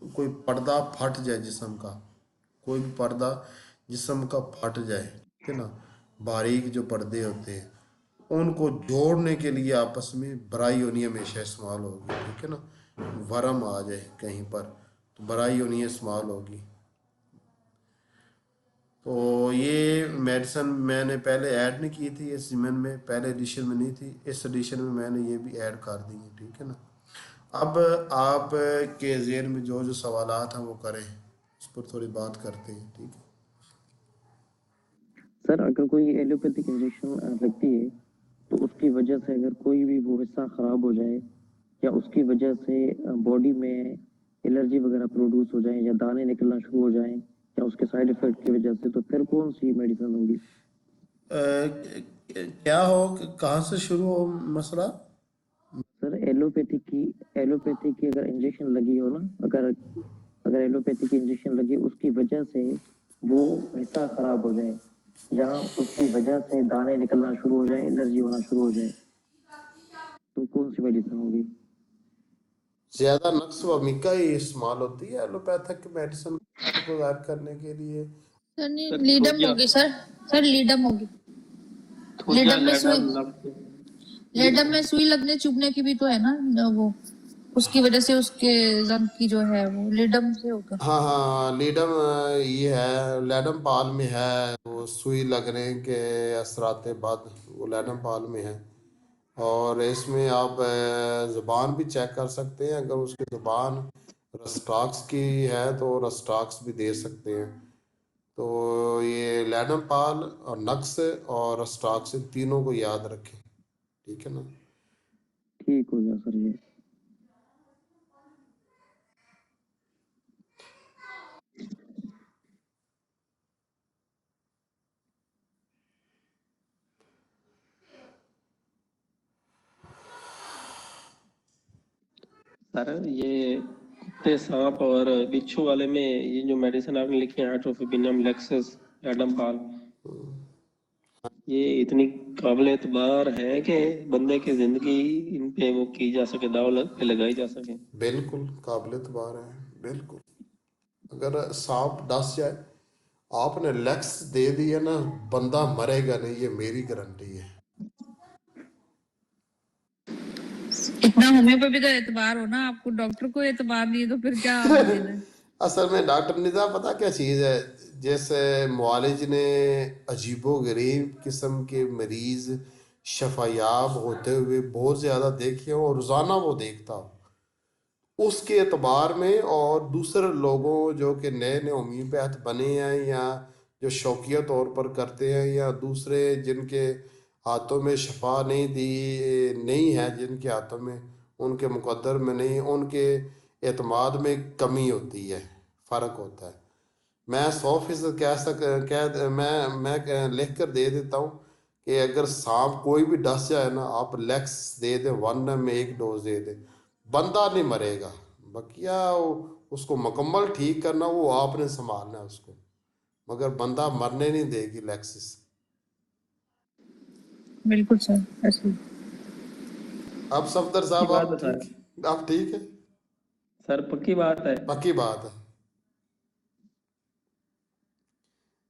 کوئی پردہ پھٹ جائے، جسم کا کوئی بھی پردہ جسم کا پھٹ جائے، ٹھیک ہے نا، باریک جو پردے ہوتے ہیں ان کو جوڑنے کے لیے آپس میں برائی یونی ہمیشہ استعمال ہوگی، ٹھیک ہے نا. ورم آ جائے کہیں پر تو برائی یونی استعمال ہوگی. تو یہ میڈیسن میں نے پہلے ایڈ نہیں کی تھی اس ضمن میں، پہلے ایڈیشن میں نہیں تھی، اس ایڈیشن میں میں نے یہ بھی ایڈ کر دی ہے، ٹھیک ہے نا. اب آپ کے ذہن میں جو جو سوالات ہیں وہ کریں، اس پر تھوڑی بات کرتے ہیں، ٹھیک ہے. سر اگر کوئی ایلوپیتھک انجیکشن لگتی ہے تو اس کی وجہ سے اگر کوئی بھی وہ حصہ خراب ہو جائے یا اس کی وجہ سے باڈی میں الرجی وغیرہ پروڈیوس ہو جائیں یا دانے نکلنا شروع ہو جائیں یا اس کے سائیڈ افیکٹ کی وجہ سے، تو پھر کون سی میڈیسن ہوگی؟ کیا ہو، کہاں سے شروع ہو مسئلہ؟ سر ایلوپیتھک کی اگر انجیکشن لگی ہو نا، اگر ایلوپیتھک کی انجیکشن لگی اس کی وجہ سے وہ حصہ خراب ہو جائے یا اس کی وجہ سے دانے نکلنا شروع ہو جائیں، الرجی ہونا شروع ہو جائے، تو کون سی میڈیسن ہوگی؟ زیادہ نقص و میکا ہی استعمال ہوتی ہے ایلوپیتھک میڈیسن کو ظاہر کرنے کے لیے. سر نہیں، لیڈم ہوگی سر لیڈم ہوگی. لیڈم میں سوئی، لیڈم میں سوئی لگنے چبھنے کی بھی تو ہے نا، وہ اس کی وجہ سے اس کے زنگ کی جو ہے وہ لیڈم سے ہوگا. ہاں ہاں، لیڈم یہ ہے، لیڈم پال میں ہے وہ سوئی لگنے کے اثرات بعد، وہ لیڈم پال میں ہے. اور اس میں آپ زبان بھی چیک کر سکتے ہیں، اگر اس کی زبان رسٹاکس کی ہے تو رسٹاکس بھی دے سکتے ہیں. تو یہ لیڈم پال اور نقص اور رسٹاکس تینوں کو یاد رکھیں، ٹھیک ہے نا. ٹھیک ہو گیا سر. یہ سر یہ کتے، سانپ اور بچھو والے میں یہ جو میڈیسن آپ نے لکھی ہے ایٹروفیبینم لیکسس ایڈم پال، یہ اتنی قابل اعتبار ہے کہ بندے کی زندگی ان پہ وہ کی جا سکے، داؤ پہ لگائی جا سکے؟ بالکل قابل اعتبار ہے، بالکل. اگر سانپ ڈس جائے، آپ نے لیکس دے دیا نا، بندہ مرے گا نہیں، یہ میری گارنٹی ہے. اتنا ہمیں پہ بھی تو اعتبار ہو نا، آپ کو ڈاکٹر کو اعتبار نہیں ہے تو پھر کیا آپ نے دینا ہے. اصل میں ڈاکٹر نظام پتہ کیا چیز ہے، جیسے معالج نے عجیب و غریب قسم کے مریض شفا یاب ہوتے ہوئے بہت زیادہ دیکھے ہوں، اور روزانہ وہ دیکھتا ہوں، اس کے اعتبار میں. اور دوسرے لوگوں جو کہ نئے نئے ہومیوپیتھ بنے ہیں یا جو شوقیہ طور پر کرتے ہیں، یا دوسرے جن کے ہاتھوں میں شفا نہیں ہے، جن کے ہاتھوں میں، ان کے مقدر میں نہیں، ان کے اعتماد میں کمی ہوتی ہے، فرق ہوتا ہے. میں 100% میں لکھ کر دے دیتا ہوں کہ اگر سانپ کوئی بھی ڈس جائے نا، آپ لیکس دے دیں، 1 میں 1 ڈوز دے دیں، بندہ نہیں مرے گا. بقیہ اس کو مکمل ٹھیک کرنا وہ آپ نے سنبھالنا ہے اس کو، مگر بندہ مرنے نہیں دے گی لیکسس. بالکل سر ایسے. اب صفدر پکی صاحب بات ہے آپ سر. ٹھیک، آپ ٹھیک ہے؟ سر پکی بات ہے. پکی بات ہے.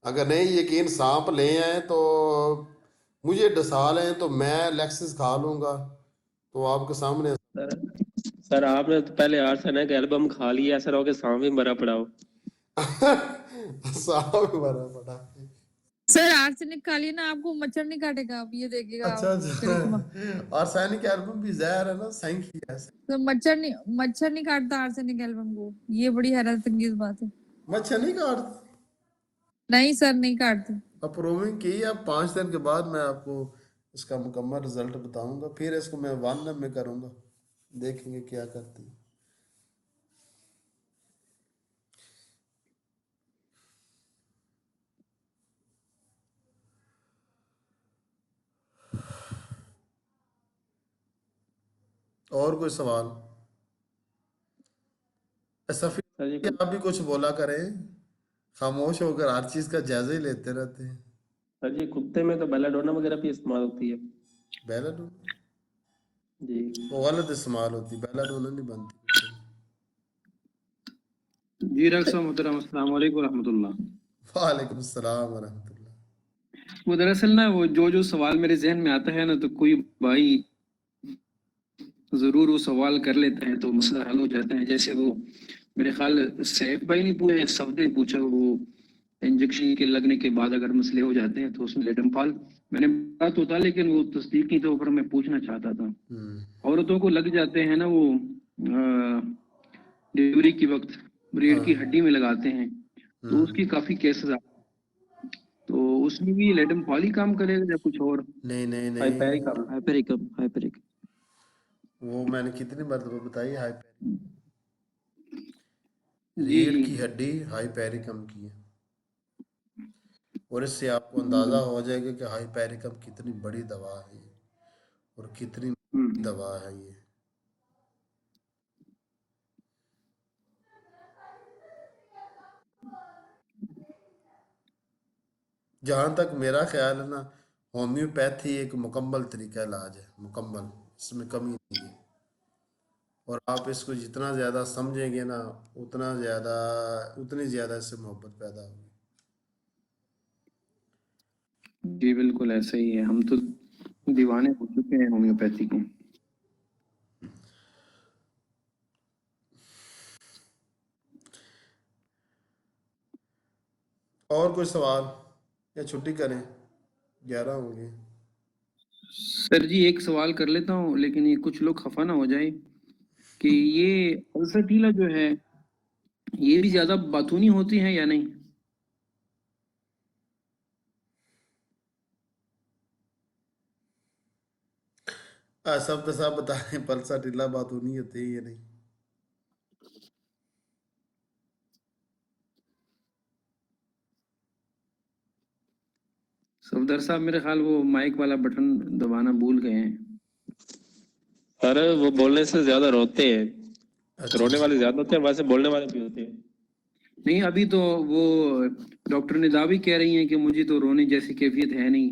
اگر نہیں یقین سانپ لے آئیں تو مجھے ڈسا لیں تو میں لیکسس کھا لوں گا، تو آپ کے سامنے. سر آپ نے تو پہلے آرسینک ایلبم کھا لیا، ایسا رہو کہ سانپ بھی مرا پڑا ہو. سانپ مرا پڑا. سر آرسینک کھا لیے نا، آپ کو مچھر نہیں کاٹے گا، آپ یہ دیکھیے گا. اچھا، آرسینک ایلبم بھی زہر ہے نا، سینک ہی ہے. تو مچھر نہیں کاٹتا آرسینک ایلبم کو، یہ بڑی حیرت انگیز بات ہے. مچھر نہیں کاٹتا؟ نہیں سر نہیں کاٹتے. اپروونگ کی اب 5 دن کے بعد میں آپ کو اس کا مکمل رزلٹ بتاؤں گا، پھر اس کو میں 1 میں کروں گا، دیکھیں گے کیا کرتے ہیں۔ اور کوئی سوال؟ سفیر سر جی آپ بھی کچھ بولا کریں، خاموش ہو کر ہر چیز کا جائزہ ہی لیتے رہتے ہیں۔ سر جی کتے میں تو بیلاڈونا وغیرہ بھی استعمال ہوتی ہے بیلاڈونا جی۔ وہ غلط استعمال ہوتی، بیلاڈونا نہیں بنتی۔ جی ڈاکٹر صاحب محترم، السلام علیکم ورحمۃ اللہ۔ وعلیکم السلام ورحمۃ اللہ۔ وہ دراصل نا وہ جو سوال میرے ذہن میں آتا ہے نا، تو کوئی بھائی ضرور وہ سوال کر لیتا ہے تو مسئلہ حل ہو جاتا ہے۔ جیسے وہ میرے خیال سیف بھائی نے پوچھا، سب نے پوچھا، وہ انجیکشن کے لگنے کے بعد اگر مسئلے ہو جاتے ہیں تو اس میں لیڈم فال میں نے بات ہوتا، لیکن وہ تصدیقی طور پر میں پوچھنا چاہتا تھا، عورتوں کو لگ جاتے ہیں نا وہ ڈلیوری کے وقت ریڑھ کی ہڈی میں لگاتے ہیں، تو اس کی کافی کیسز آتے ہیں، تو اس میں بھی لیڈم فال ہی کام کرے گا یا کچھ اور؟ نہیں نہیں نہیں، ہائپریکم وہ میں نے کتنی مرتبہ بتائی، جی ریڑھ کی ہڈی ہائپیریکم کی ہے، اور اس سے آپ کو اندازہ ہو جائے گا کہ ہائپیریکم کتنی بڑی دوا ہے اور کتنی دوا ہے یہ۔ جہاں تک میرا خیال ہے نا، ہومیوپیتھی ایک مکمل طریقہ علاج ہے، مکمل، اس میں کمی نہیں ہے، اور آپ اس کو جتنا زیادہ سمجھیں گے نا اتنی زیادہ اس سے محبت پیدا ہوگی۔ جی بالکل ایسا ہی ہے، ہم تو دیوانے ہو چکے ہیں ہومیوپیتھی کے۔ اور کوئی سوال یا چھٹی کریں؟ 11 ہوں گے۔ سر جی ایک سوال کر لیتا ہوں، لیکن یہ کچھ لوگ خفا نہ ہو جائیں کہ یہ السٹیلا جو ہے یہ بھی زیادہ باتونی ہوتی ہیں یا نہیں؟ سب تو سب بتا رہے ہیں پلسا ٹیلا باتونی ہوتے ہیں یا نہیں۔ صفدر صاحب میرے خیال وہ مائک والا بٹن دبانا بھول گئے ہیں۔ سر وہ بولنے سے زیادہ روتے ہیں، اچھا رونے والے زیادہ ہوتے ہیں، ویسے بولنے والے بھی ہوتے ہیں۔ نہیں ابھی تو وہ ڈاکٹر ندا بھی کہہ رہی ہیں کہ مجھے تو رونے جیسی کیفیت ہے نہیں،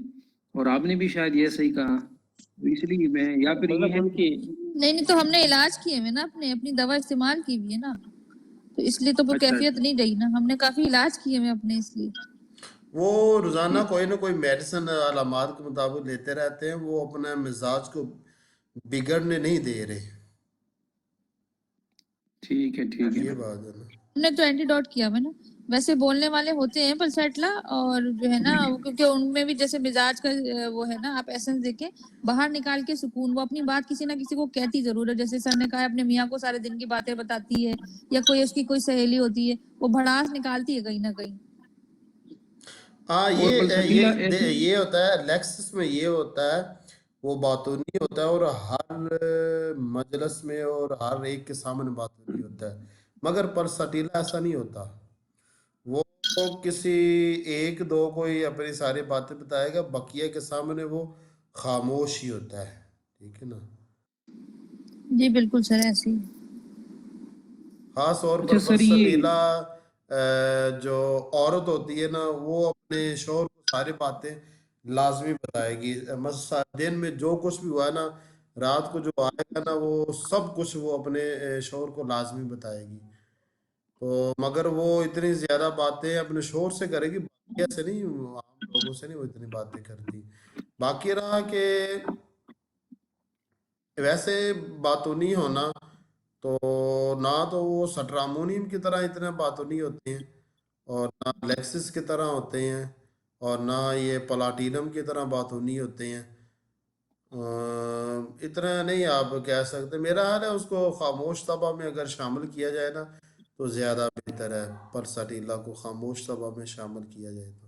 اور آپ نے بھی شاید یہ صحیح کہا، تو اس لیے میں یا پھر یہ مطلب ہے ان کی نہیں تو ہم نے علاج کیے ہوئے نا، اپنی دوا استعمال کی ہوئی ہے نا، تو اس لیے تو وہ اچھا کیفیت نہیں رہی نا، ہم نے کافی علاج کیے ہوئے اپنے، اس لیے وہ روزانہ کوئی نہ کوئی میڈیسن علامات کے مطابق لیتے رہتے ہیں، وہ اپنا مزاج کو بگڑنے نہیں دے رہے، ٹھیک ہے ٹھیک ہے۔ یہ بات ہے نا۔ ہم نے تو اینٹی ڈاٹ کیا ہوا نا، ویسے بولنے والے ہوتے ہیں پلسیٹلا، اور جو ہے نا کیونکہ ان میں بھی جیسے مزاج کا وہ ہے نا، آپ ایسنس دیکھیں باہر نکال کے سکون، وہ اپنی بات کسی نہ کسی کو کہتی ضرور ہے، جیسے سر نے کہا اپنے میاں کو سارے دن کی باتیں بتاتی ہے، یا کوئی اس کی کوئی سہیلی ہوتی ہے وہ بھڑاس نکالتی ہے کہیں نہ کہیں۔ ہاں اور پلسٹیلا ایسی یہ ہوتا ہے لیکسس میں، یہ ہوتا ہے وہ باتونی ہوتا ہے، اور ہر مجلس میں اور ہر ایک کے سامنے باتونی ہوتا ہے، مگر پلسٹیلا ایسا نہیں ہوتا، وہ کسی ایک دو کو ہی اپنی ساری باتیں بتائے گا، بقیہ کے سامنے وہ خاموش ہی ہوتا ہے، ٹھیک ہے نا۔ جی بالکل سر ایسے ہی۔ خاص طور اچھا پر سر یہ پلسٹیلا جو عورت ہوتی ہے نا، وہ اپنے شوہر کو ساری باتیں لازمی بتائے گی، مثلا دن میں جو کچھ بھی ہوا ہے نا، رات کو جو آئے گا نا، وہ سب کچھ وہ اپنے شوہر کو لازمی بتائے گی، تو مگر وہ اتنی زیادہ باتیں اپنے شوہر سے کرے گی، باقی سے نہیں، عام لوگوں سے نہیں وہ اتنی باتیں کرتی۔ باقی رہا کہ ویسے باتونی ہونا، تو نہ تو وہ سٹرامونیم کی طرح اتنے باتونی ہوتے ہیں، اور نہ لیکسس کی طرح ہوتے ہیں، اور نہ یہ پلاٹینم کی طرح باتونی ہوتے ہیں، اتنا نہیں آپ کہہ سکتے۔ میرا حال ہے اس کو خاموش طبع میں اگر شامل کیا جائے نا تو زیادہ بہتر ہے، پلسٹیلا کو خاموش طبع میں شامل کیا جائے تو۔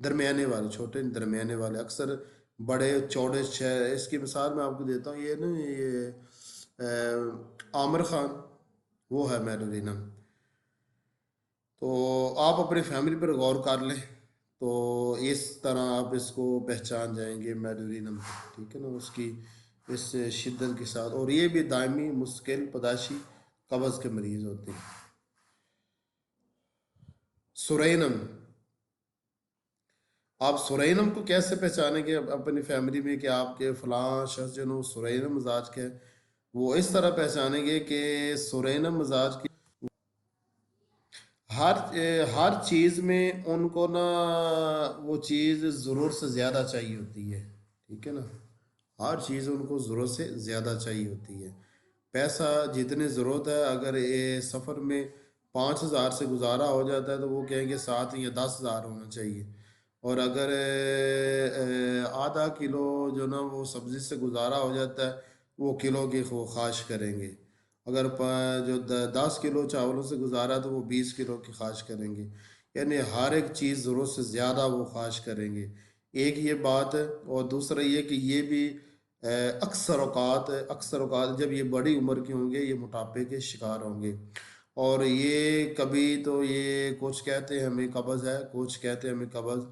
درمیانے والے، چھوٹے درمیانے والے، اکثر بڑے چوڑے اس کی مثال میں آپ کو دیتا ہوں، یہ نا یہ عامر خان وہ ہے میڈورینم. تو آپ اپنی فیملی پر غور کر لیں تو اس طرح آپ اس کو پہچان جائیں گے میڈورینم، ٹھیک ہے نا، اس کی اس شدت کے ساتھ. اور یہ بھی دائمی مستقل پداشی قبض کے مریض ہوتے ہیں. سرینم، آپ سرینم کو کیسے پہچانیں گے اپنی فیملی میں کہ آپ کے فلاں شخص جو نا سرینم مزاج کے؟ وہ اس طرح پہچانیں گے کہ سرینم مزاج کی ہر چیز میں ان کو نا وہ چیز ضرورت سے زیادہ چاہیے ہوتی ہے، ٹھیک ہے نا، ہر چیز ان کو ضرورت سے زیادہ چاہیے ہوتی ہے. پیسہ جتنی ضرورت ہے، اگر یہ سفر میں 5,000 سے گزارا ہو جاتا ہے تو وہ کہیں گے 7 یا 10,000 ہونا چاہیے. اور اگر آدھا کلو جو نا وہ سبزی سے گزارا ہو جاتا ہے وہ کلو کی خواہش کریں گے. اگر جو 10 کلو چاولوں سے گزارا تو وہ 20 کلو کی خواہش کریں گے. یعنی ہر ایک چیز ضرورت سے زیادہ وہ خواہش کریں گے. ایک یہ بات ہے. اور دوسرا یہ کہ یہ بھی اکثر اوقات جب یہ بڑی عمر کے ہوں گے یہ موٹاپے کے شکار ہوں گے. اور یہ کبھی تو یہ کچھ کہتے ہیں ہمیں قبض ہے، کچھ کہتے ہیں ہمیں قبض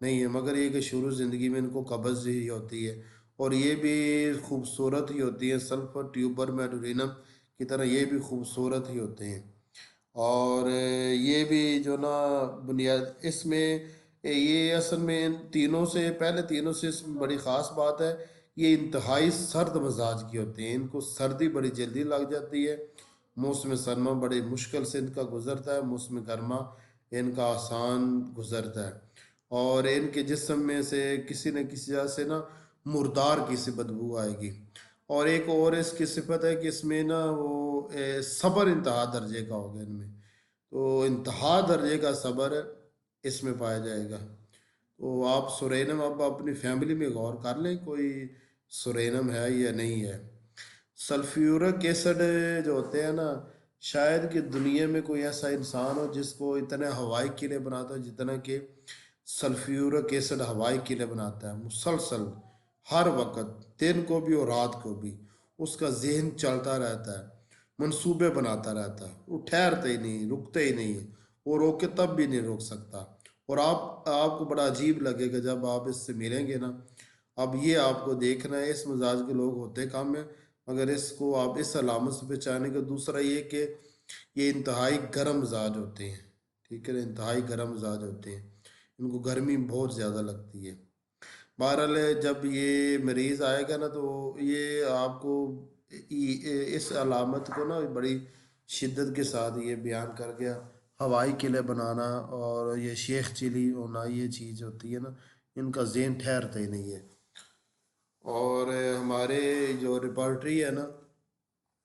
نہیں ہے، مگر یہ کہ شروع زندگی میں ان کو قبض ہی ہوتی ہے. اور یہ بھی خوبصورت ہی ہوتی ہے، سلفر ٹیوبر میڈورینم کی طرح یہ بھی خوبصورت ہی ہوتے ہیں. اور یہ بھی جو نا بنیاد اس میں یہ اصل میں ان تینوں سے پہلے تینوں سے اس میں بڑی خاص بات ہے، یہ انتہائی سرد مزاج کی ہوتے ہیں. ان کو سردی بڑی جلدی لگ جاتی ہے. موسم سرما بڑی مشکل سے ان کا گزرتا ہے، موسم گرما ان کا آسان گزرتا ہے. اور ان کے جسم میں سے کسی نہ کسی جگہ سے نا مردار کی سی بدبو آئے گی. اور ایک اور اس کی صفت ہے کہ اس میں نا وہ صبر انتہا درجے کا ہوگا ان میں. تو انتہا درجے کا صبر اس میں پایا جائے گا. تو آپ سرینم اب اپنی فیملی میں غور کر لیں کوئی سرینم ہے یا نہیں ہے. سلفیورک ایسڈ جو ہوتے ہیں نا، شاید کہ دنیا میں کوئی ایسا انسان ہو جس کو اتنے ہوائی قلعے بناتا ہے جتنا کہ سلفیورک ایسڈ ہوائی قلعے بناتا ہے. مسلسل ہر وقت، دن کو بھی اور رات کو بھی اس کا ذہن چلتا رہتا ہے، منصوبے بناتا رہتا ہے، وہ ٹھہرتے ہی نہیں، رکتے ہی نہیں، وہ روکے تب بھی نہیں روک سکتا. اور آپ کو بڑا عجیب لگے گا جب آپ اس سے ملیں گے نا. اب یہ آپ کو دیکھنا ہے، اس مزاج کے لوگ ہوتے کم ہیں، مگر اس کو آپ اس علامت سے پہچانے کا. دوسرا یہ کہ یہ انتہائی گرم مزاج ہوتے ہیں، ٹھیک ہے نا، انتہائی گرم مزاج ہوتے ہیں، ان کو گرمی بہت زیادہ لگتی ہے. بہرحال جب یہ مریض آئے گا نا تو یہ آپ کو اس علامت کو نا بڑی شدت کے ساتھ یہ بیان کر گیا. ہوائی قلعے بنانا اور یہ شیخ چلی ہونا یہ چیز ہوتی ہے نا، ان کا ذہن ٹھہرتا ہی نہیں ہے. اور ہمارے جو ریپارٹری ہے نا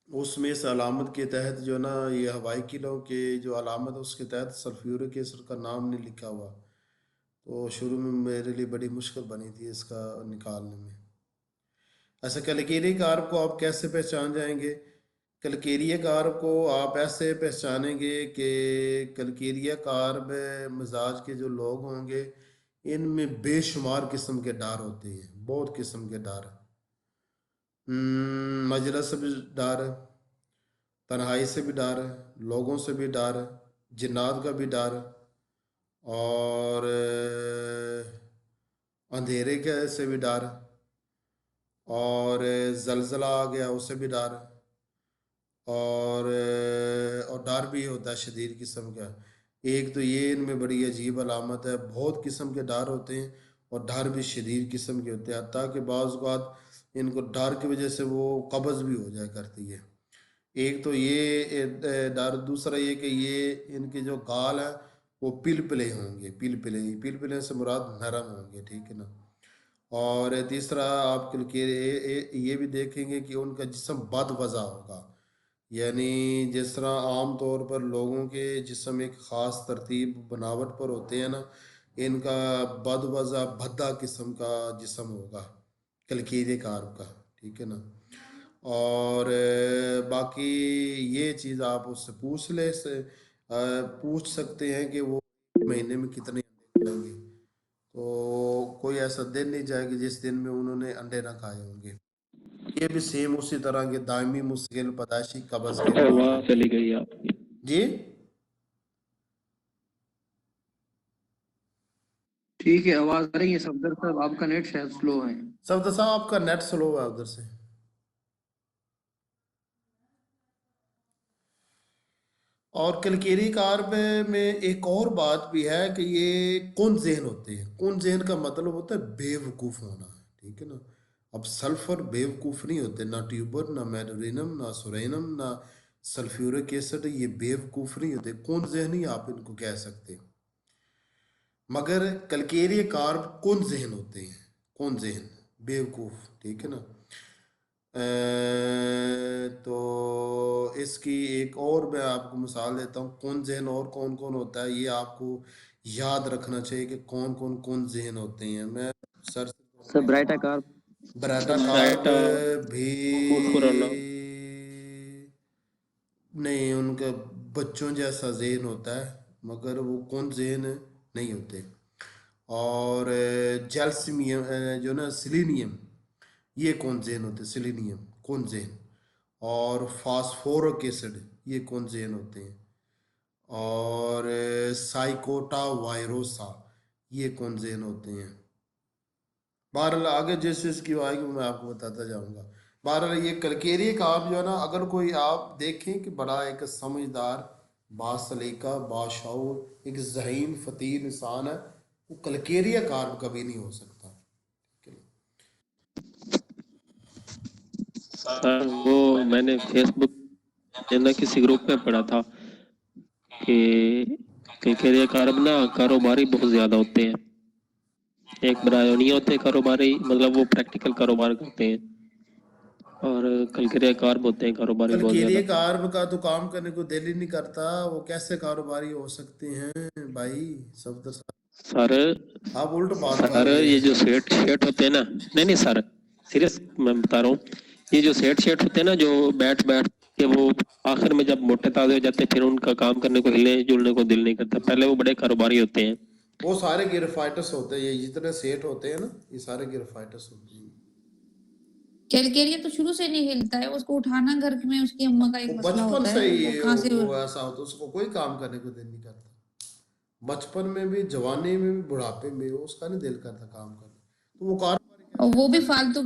اس میں اس علامت کے تحت جو نا یہ ہوائی قلعوں کے جو علامت ہے اس کے تحت سلفیورک ایسڈ کا نام نہیں لکھا ہوا. تو شروع میں میرے لیے بڑی مشکل بنی تھی اس کا نکالنے میں. ایسا کلکیری کارب کو آپ کیسے پہچان جائیں گے؟ کلکیریا کارب کو آپ ایسے پہچانیں گے کہ کلکیریا کارب مزاج کے جو لوگ ہوں گے ان میں بے شمار قسم کے ڈر ہوتے ہیں، بہت قسم کے ڈر. مجلس سے بھی ڈر ہے، تنہائی سے بھی ڈر ہے، لوگوں سے بھی ڈر ہے، جنات کا بھی ڈر ہے، اور اندھیرے کے سے بھی ڈر ہے، اور زلزلہ آ گیا اسے بھی ڈر ہے، اور ڈر بھی ہوتا ہے شدید قسم کا. ایک تو یہ ان میں بڑی عجیب علامت ہے، بہت قسم کے ڈر ہوتے ہیں اور ڈر بھی شدید قسم کے ہوتے ہیں، حتیٰ کہ بعض اوقات ان کو ڈر کی وجہ سے وہ قبض بھی ہو جایا کرتی ہے. ایک تو یہ ڈر. دوسرا یہ کہ یہ ان کے جو گال ہیں وہ پلپلے ہوں گے، پلپلے سے مراد نرم ہوں گے، ٹھیک ہے نا. اور تیسرا آپ یہ بھی دیکھیں گے کہ ان کا جسم بد وضع ہوگا. یعنی جس طرح عام طور پر لوگوں کے جسم ایک خاص ترتیب بناوٹ پر ہوتے ہیں نا، ان کا بد وضع بھدا قسم کا جسم ہوگا کلکیرے کارب کا، ٹھیک ہے نا. اور باقی یہ چیز آپ اس سے پوچھ سکتے ہیں کہ وہ مہینے میں کتنے انڈے کھائیں گے. تو کوئی ایسا دن نہیں جائے گا جس دن میں انہوں نے انڈے نہ کھائے ہوں گے. یہ بھی سیم اسی طرح کے دائمی مستقل پیدائشی قبض کے بیمار آواز ہوتے ہیں. چلی گئی آپ کی. جی ٹھیک ہے، آواز آ رہی ہے صفدر صاحب، آپ کا نیٹ شاید سلو ہے. صفدر صاحب آپ کا نیٹ سلو ہے ادھر سے. اور کلکیری کارب میں ایک اور بات بھی ہے کہ یہ کون ذہن ہوتے ہیں. کون ذہن کا مطلب ہوتا ہے بے وقوف ہونا. ٹھیک ہے نا. اب سلفر بے وقوف نہیں ہوتے، نہ ٹیوبر، نہ میڈورینم، نہ سورینم، نہ سلفیورک ایسڈ، یہ بے وقوف نہیں ہوتے. کون ذہن ہی آپ ان کو کہہ سکتے. مگر کلکیری کارب کون ذہن ہوتے ہیں. کون ذہن بے وقوف. ٹھیک ہے نا. تو اس کی ایک اور میں آپ کو مثال دیتا ہوں. کون ذہن اور کون کون ہوتا ہے یہ آپ کو یاد رکھنا چاہیے کہ کون کون ذہن ہوتے ہیں. میں سر سر برائٹا کار براٹا کارب برائٹا بھی فوسفورانا. نہیں، ان کا بچوں جیسا ذہن ہوتا ہے مگر وہ کون ذہن نہیں ہوتے. اور جیلسیمیم جو نا سیلینیم، یہ کون ذہن ہوتے. سیلینیم کون ذہن. اور فاسفورک ایسڈ یہ کون ذہن ہوتے ہیں. اور سائیکوٹا وائروسا یہ کون ذہن ہوتے ہیں. بہرحال آگے جیسے اس کی آئے گی میں آپ کو بتاتا جاؤں گا. بہرحال یہ کلکیری کارب جو ہے نا، اگر کوئی آپ دیکھیں کہ بڑا ایک سمجھدار، باسلیقہ، باشعور، ایک ذہین فطیر انسان ہے، وہ کلکیری کارب کبھی نہیں ہو سکتا. سر وہ میں نے فیس بک نہ کسی گروپ میں پڑھا تھا کہ کلکیریا کارب نا کاروباری بہت زیادہ ہوتے ہیں. ایک برایونی ہوتے ہیں کاروباری، مطلب وہ پریکٹیکل کاروبار کرتے ہیں، اور کلکیریا کارب ہوتے ہیں کاروباری بہت کلکیری زیادہ. کارب کا تو کام کرنے کو دل ہی نہیں کرتا. وہ کیسے کاروباری ہو سکتے ہیں بھائی. سب سر آپ الٹ بات کر سر رہے یہ ہیں. جو سیٹ ہوتے ہیں نا، نہیں سر سیریس میں بتا رہا ہوں، یہ جو سیٹ ہوتے ہیں نا، جو بیٹھ کے وہ آخر میں جب موٹے تازے ہو جاتے ہیں پھر ان کا کام کرنے کو ہلنے جلنے کو دل نہیں کرتا. پہلے وہ بڑے کاروباری ہوتے ہیں. وہ سارے گرفائٹس ہوتے ہیں. یہ جتنے سیٹ ہوتے ہیں نا، یہ سارے گرفائٹس ہوتے ہیں. کیلکیریا تو شروع سے نہیں ہلتا ہے، اس کو اٹھانا گھر میں اس کی اماں کا ایک وہ مسئلہ بچپن ہوتا سے ہے. وہ ہی کہاں سے وہ ایسا ہوتا ہے، اس کو کوئی کام کرنے کو دل نہیں کرتا. بچپن میں بھی، جوانی میں بھی، بڑھاپے میں بھی اس کا نہیں دل کرتا کام کرنے. تو وہ اور وہ بھی فالتو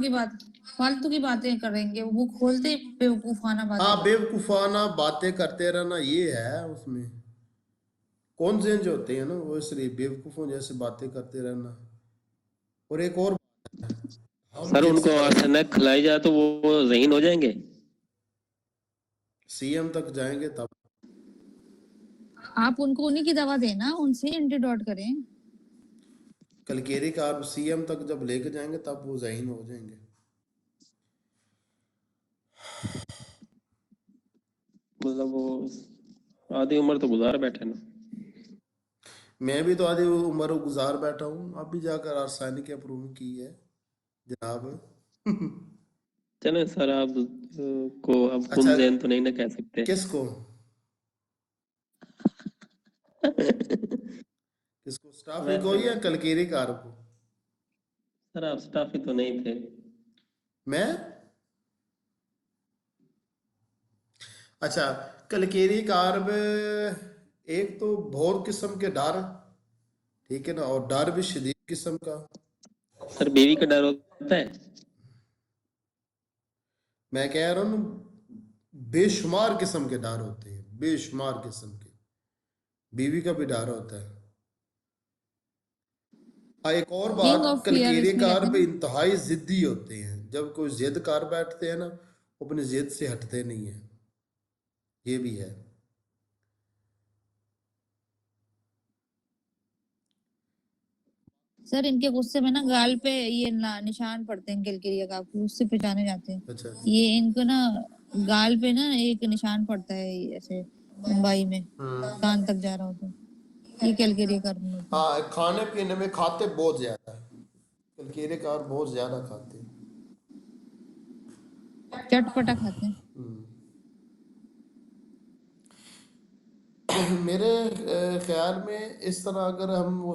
کی باتیں کریں گے. وہ کھولتے بیوقوفانہ باتیں ہاں، کریں. بے وقوفانہ باتیں کرتے رہنا یہ ہے اس میں. کون ذہن جو ہوتے ہیں نا، وہ اس لیے بے وقوفوں جیسے باتیں کرتے رہنا. اور ایک اور ہم سر جن ان سے کو غلط آرسینک کھلائی جائے تو وہ ذہین ہو جائیں گے. سی ایم تک جائیں گے تب. آپ ان کو انہی کی دوا دینا، ان سے اینٹی ڈاٹ کریں. کلکیری کا آپ سی ایم تک جب لے کے جائیں گے تب وہ ذہین ہو جائیں گے. مطلب وہ آدھی عمر تو گزار بیٹھے نا. میں بھی تو آدھی عمر گزار بیٹھا ہوں. اب بھی جا کر آرسینک اپروو کی ہے جناب. چلیں سر، آپ کو اب اچھا، کم ذہن تو نہیں نہ کہہ سکتے. کس کو اسٹافی کو یا کلکیری کار کو؟ سر آپ سٹافی تو نہیں تھے. میں اچھا، کلکیری کارب ایک تو بہت قسم کے ڈر، ٹھیک ہے نا، اور ڈر بھی شدید قسم کا. سر بیوی کا ڈر ہوتا ہے. میں کہہ رہا ہوں بے شمار قسم کے ڈر ہوتے ہیں، بے شمار قسم کے. بیوی کا بھی ڈر ہوتا ہے. ایک اور کنگ بات، آف فیئر کلکیری اس میں کہتے کارب ہیں نا. انتہائی ضدی ہوتے ہیں. جب کوئی ضد کر بیٹھتے ہیں نا، وہ اپنی ضد سے ہٹتے نہیں ہیں. یہ بھی ہے. سر ان کے غصے میں نا گال پہ یہ نشان پڑتے ہیں کلکیریا کا، اس سے پہچانے جاتے ہیں. اچھا، یہ ان کو نا گال پہ نا ایک نشان پڑتا ہے ایسے لمبائی میں، کان تک جا رہا ہوتا ہے. یہ کیلکیریا کاربن ہوتا ہے. ہاں، کھانے پینے میں کھاتے بہت زیادہ ہے. کلکیری کار بہت زیادہ کھاتے ہیں. چٹ پٹا کھاتے ہیں. میرے خیال میں اس طرح اگر ہم وہ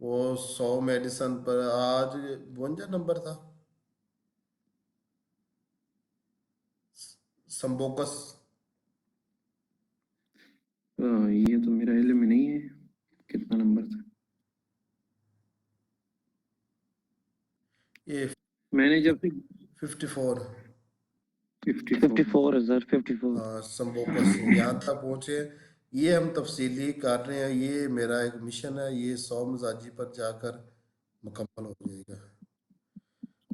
وہ 100 میڈیسن پر آج 52 نمبر تھا سمبوکس. یہ تو میرا علم میں نہیں ہے کتنا نمبر تھا. یہ میں نے جب 54 54 ہے سر 54. سمبوکس یہاں تک پہنچے. یہ ہم تفصیلی کر رہے ہیں. یہ میرا ایک مشن ہے. یہ 100 مزاجی پر جا کر مکمل ہو جائے گا.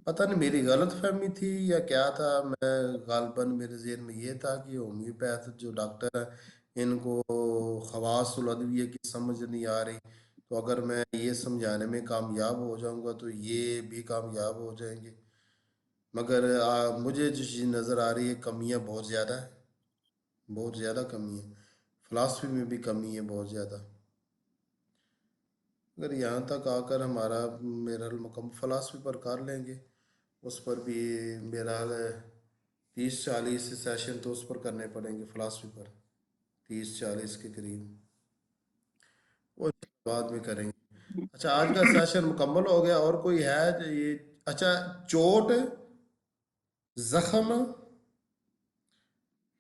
پتہ نہیں میری غلط فہمی تھی یا کیا تھا. میں غالباً میرے ذہن میں یہ تھا کہ ہومیوپیتھ جو ڈاکٹر ہیں ان کو خواص الادویہ کی سمجھ نہیں آ رہی. تو اگر میں یہ سمجھانے میں کامیاب ہو جاؤں گا تو یہ بھی کامیاب ہو جائیں گے. مگر مجھے جو چیز نظر آ رہی ہے کمیاں بہت زیادہ ہیں. بہت زیادہ کمی ہے. فلاسفی میں بھی کمی ہے بہت زیادہ. اگر یہاں تک آ کر ہمارا میرا مکمل فلاسفی پر کر لیں گے اس پر بھی میرا 30-40 سیشن تو اس پر کرنے پڑیں گے فلاسفی پر 30-40 کے قریب. وہ بعد میں کریں گے. اچھا آج کا سیشن مکمل ہو گیا. اور کوئی ہے جو یہ اچھا چوٹ زخم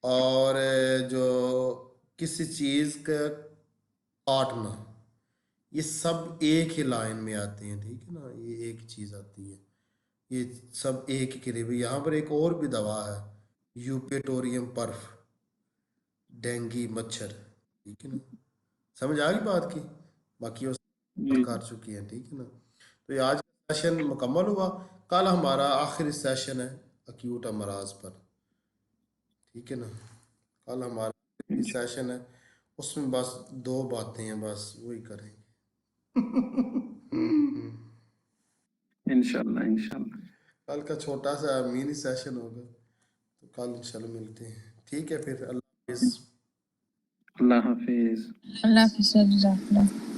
اور جو کسی چیز کا کاٹنا یہ سب ایک ہی لائن میں آتے ہیں. ٹھیک ہے نا. یہ ایک چیز آتی ہے. یہ سب ایک ہی قریب. یہاں پر ایک اور بھی دوا ہے یوپیٹوریم پرف ڈینگی مچھر. ٹھیک ہے نا. سمجھ آ گئی بات کی. باقی وہ کر چکی ہیں. ٹھیک ہے نا. تو یہ آج کا سیشن مکمل ہوا. کل ہمارا آخری سیشن ہے اکیوٹ امراض پر. ٹھیک ہے نا. کل ہمارا آخری سیشن ہے. اس میں بس 2 باتیں ہیں بس وہی کریں گے. انشاءاللہ کل کا چھوٹا سا مینی سیشن ہوگا. تو کل انشاءاللہ ملتے ہیں. ٹھیک ہے پھر اللہ حافظ. اللہ حافظ. اللہ حافظ. جزاک اللہ.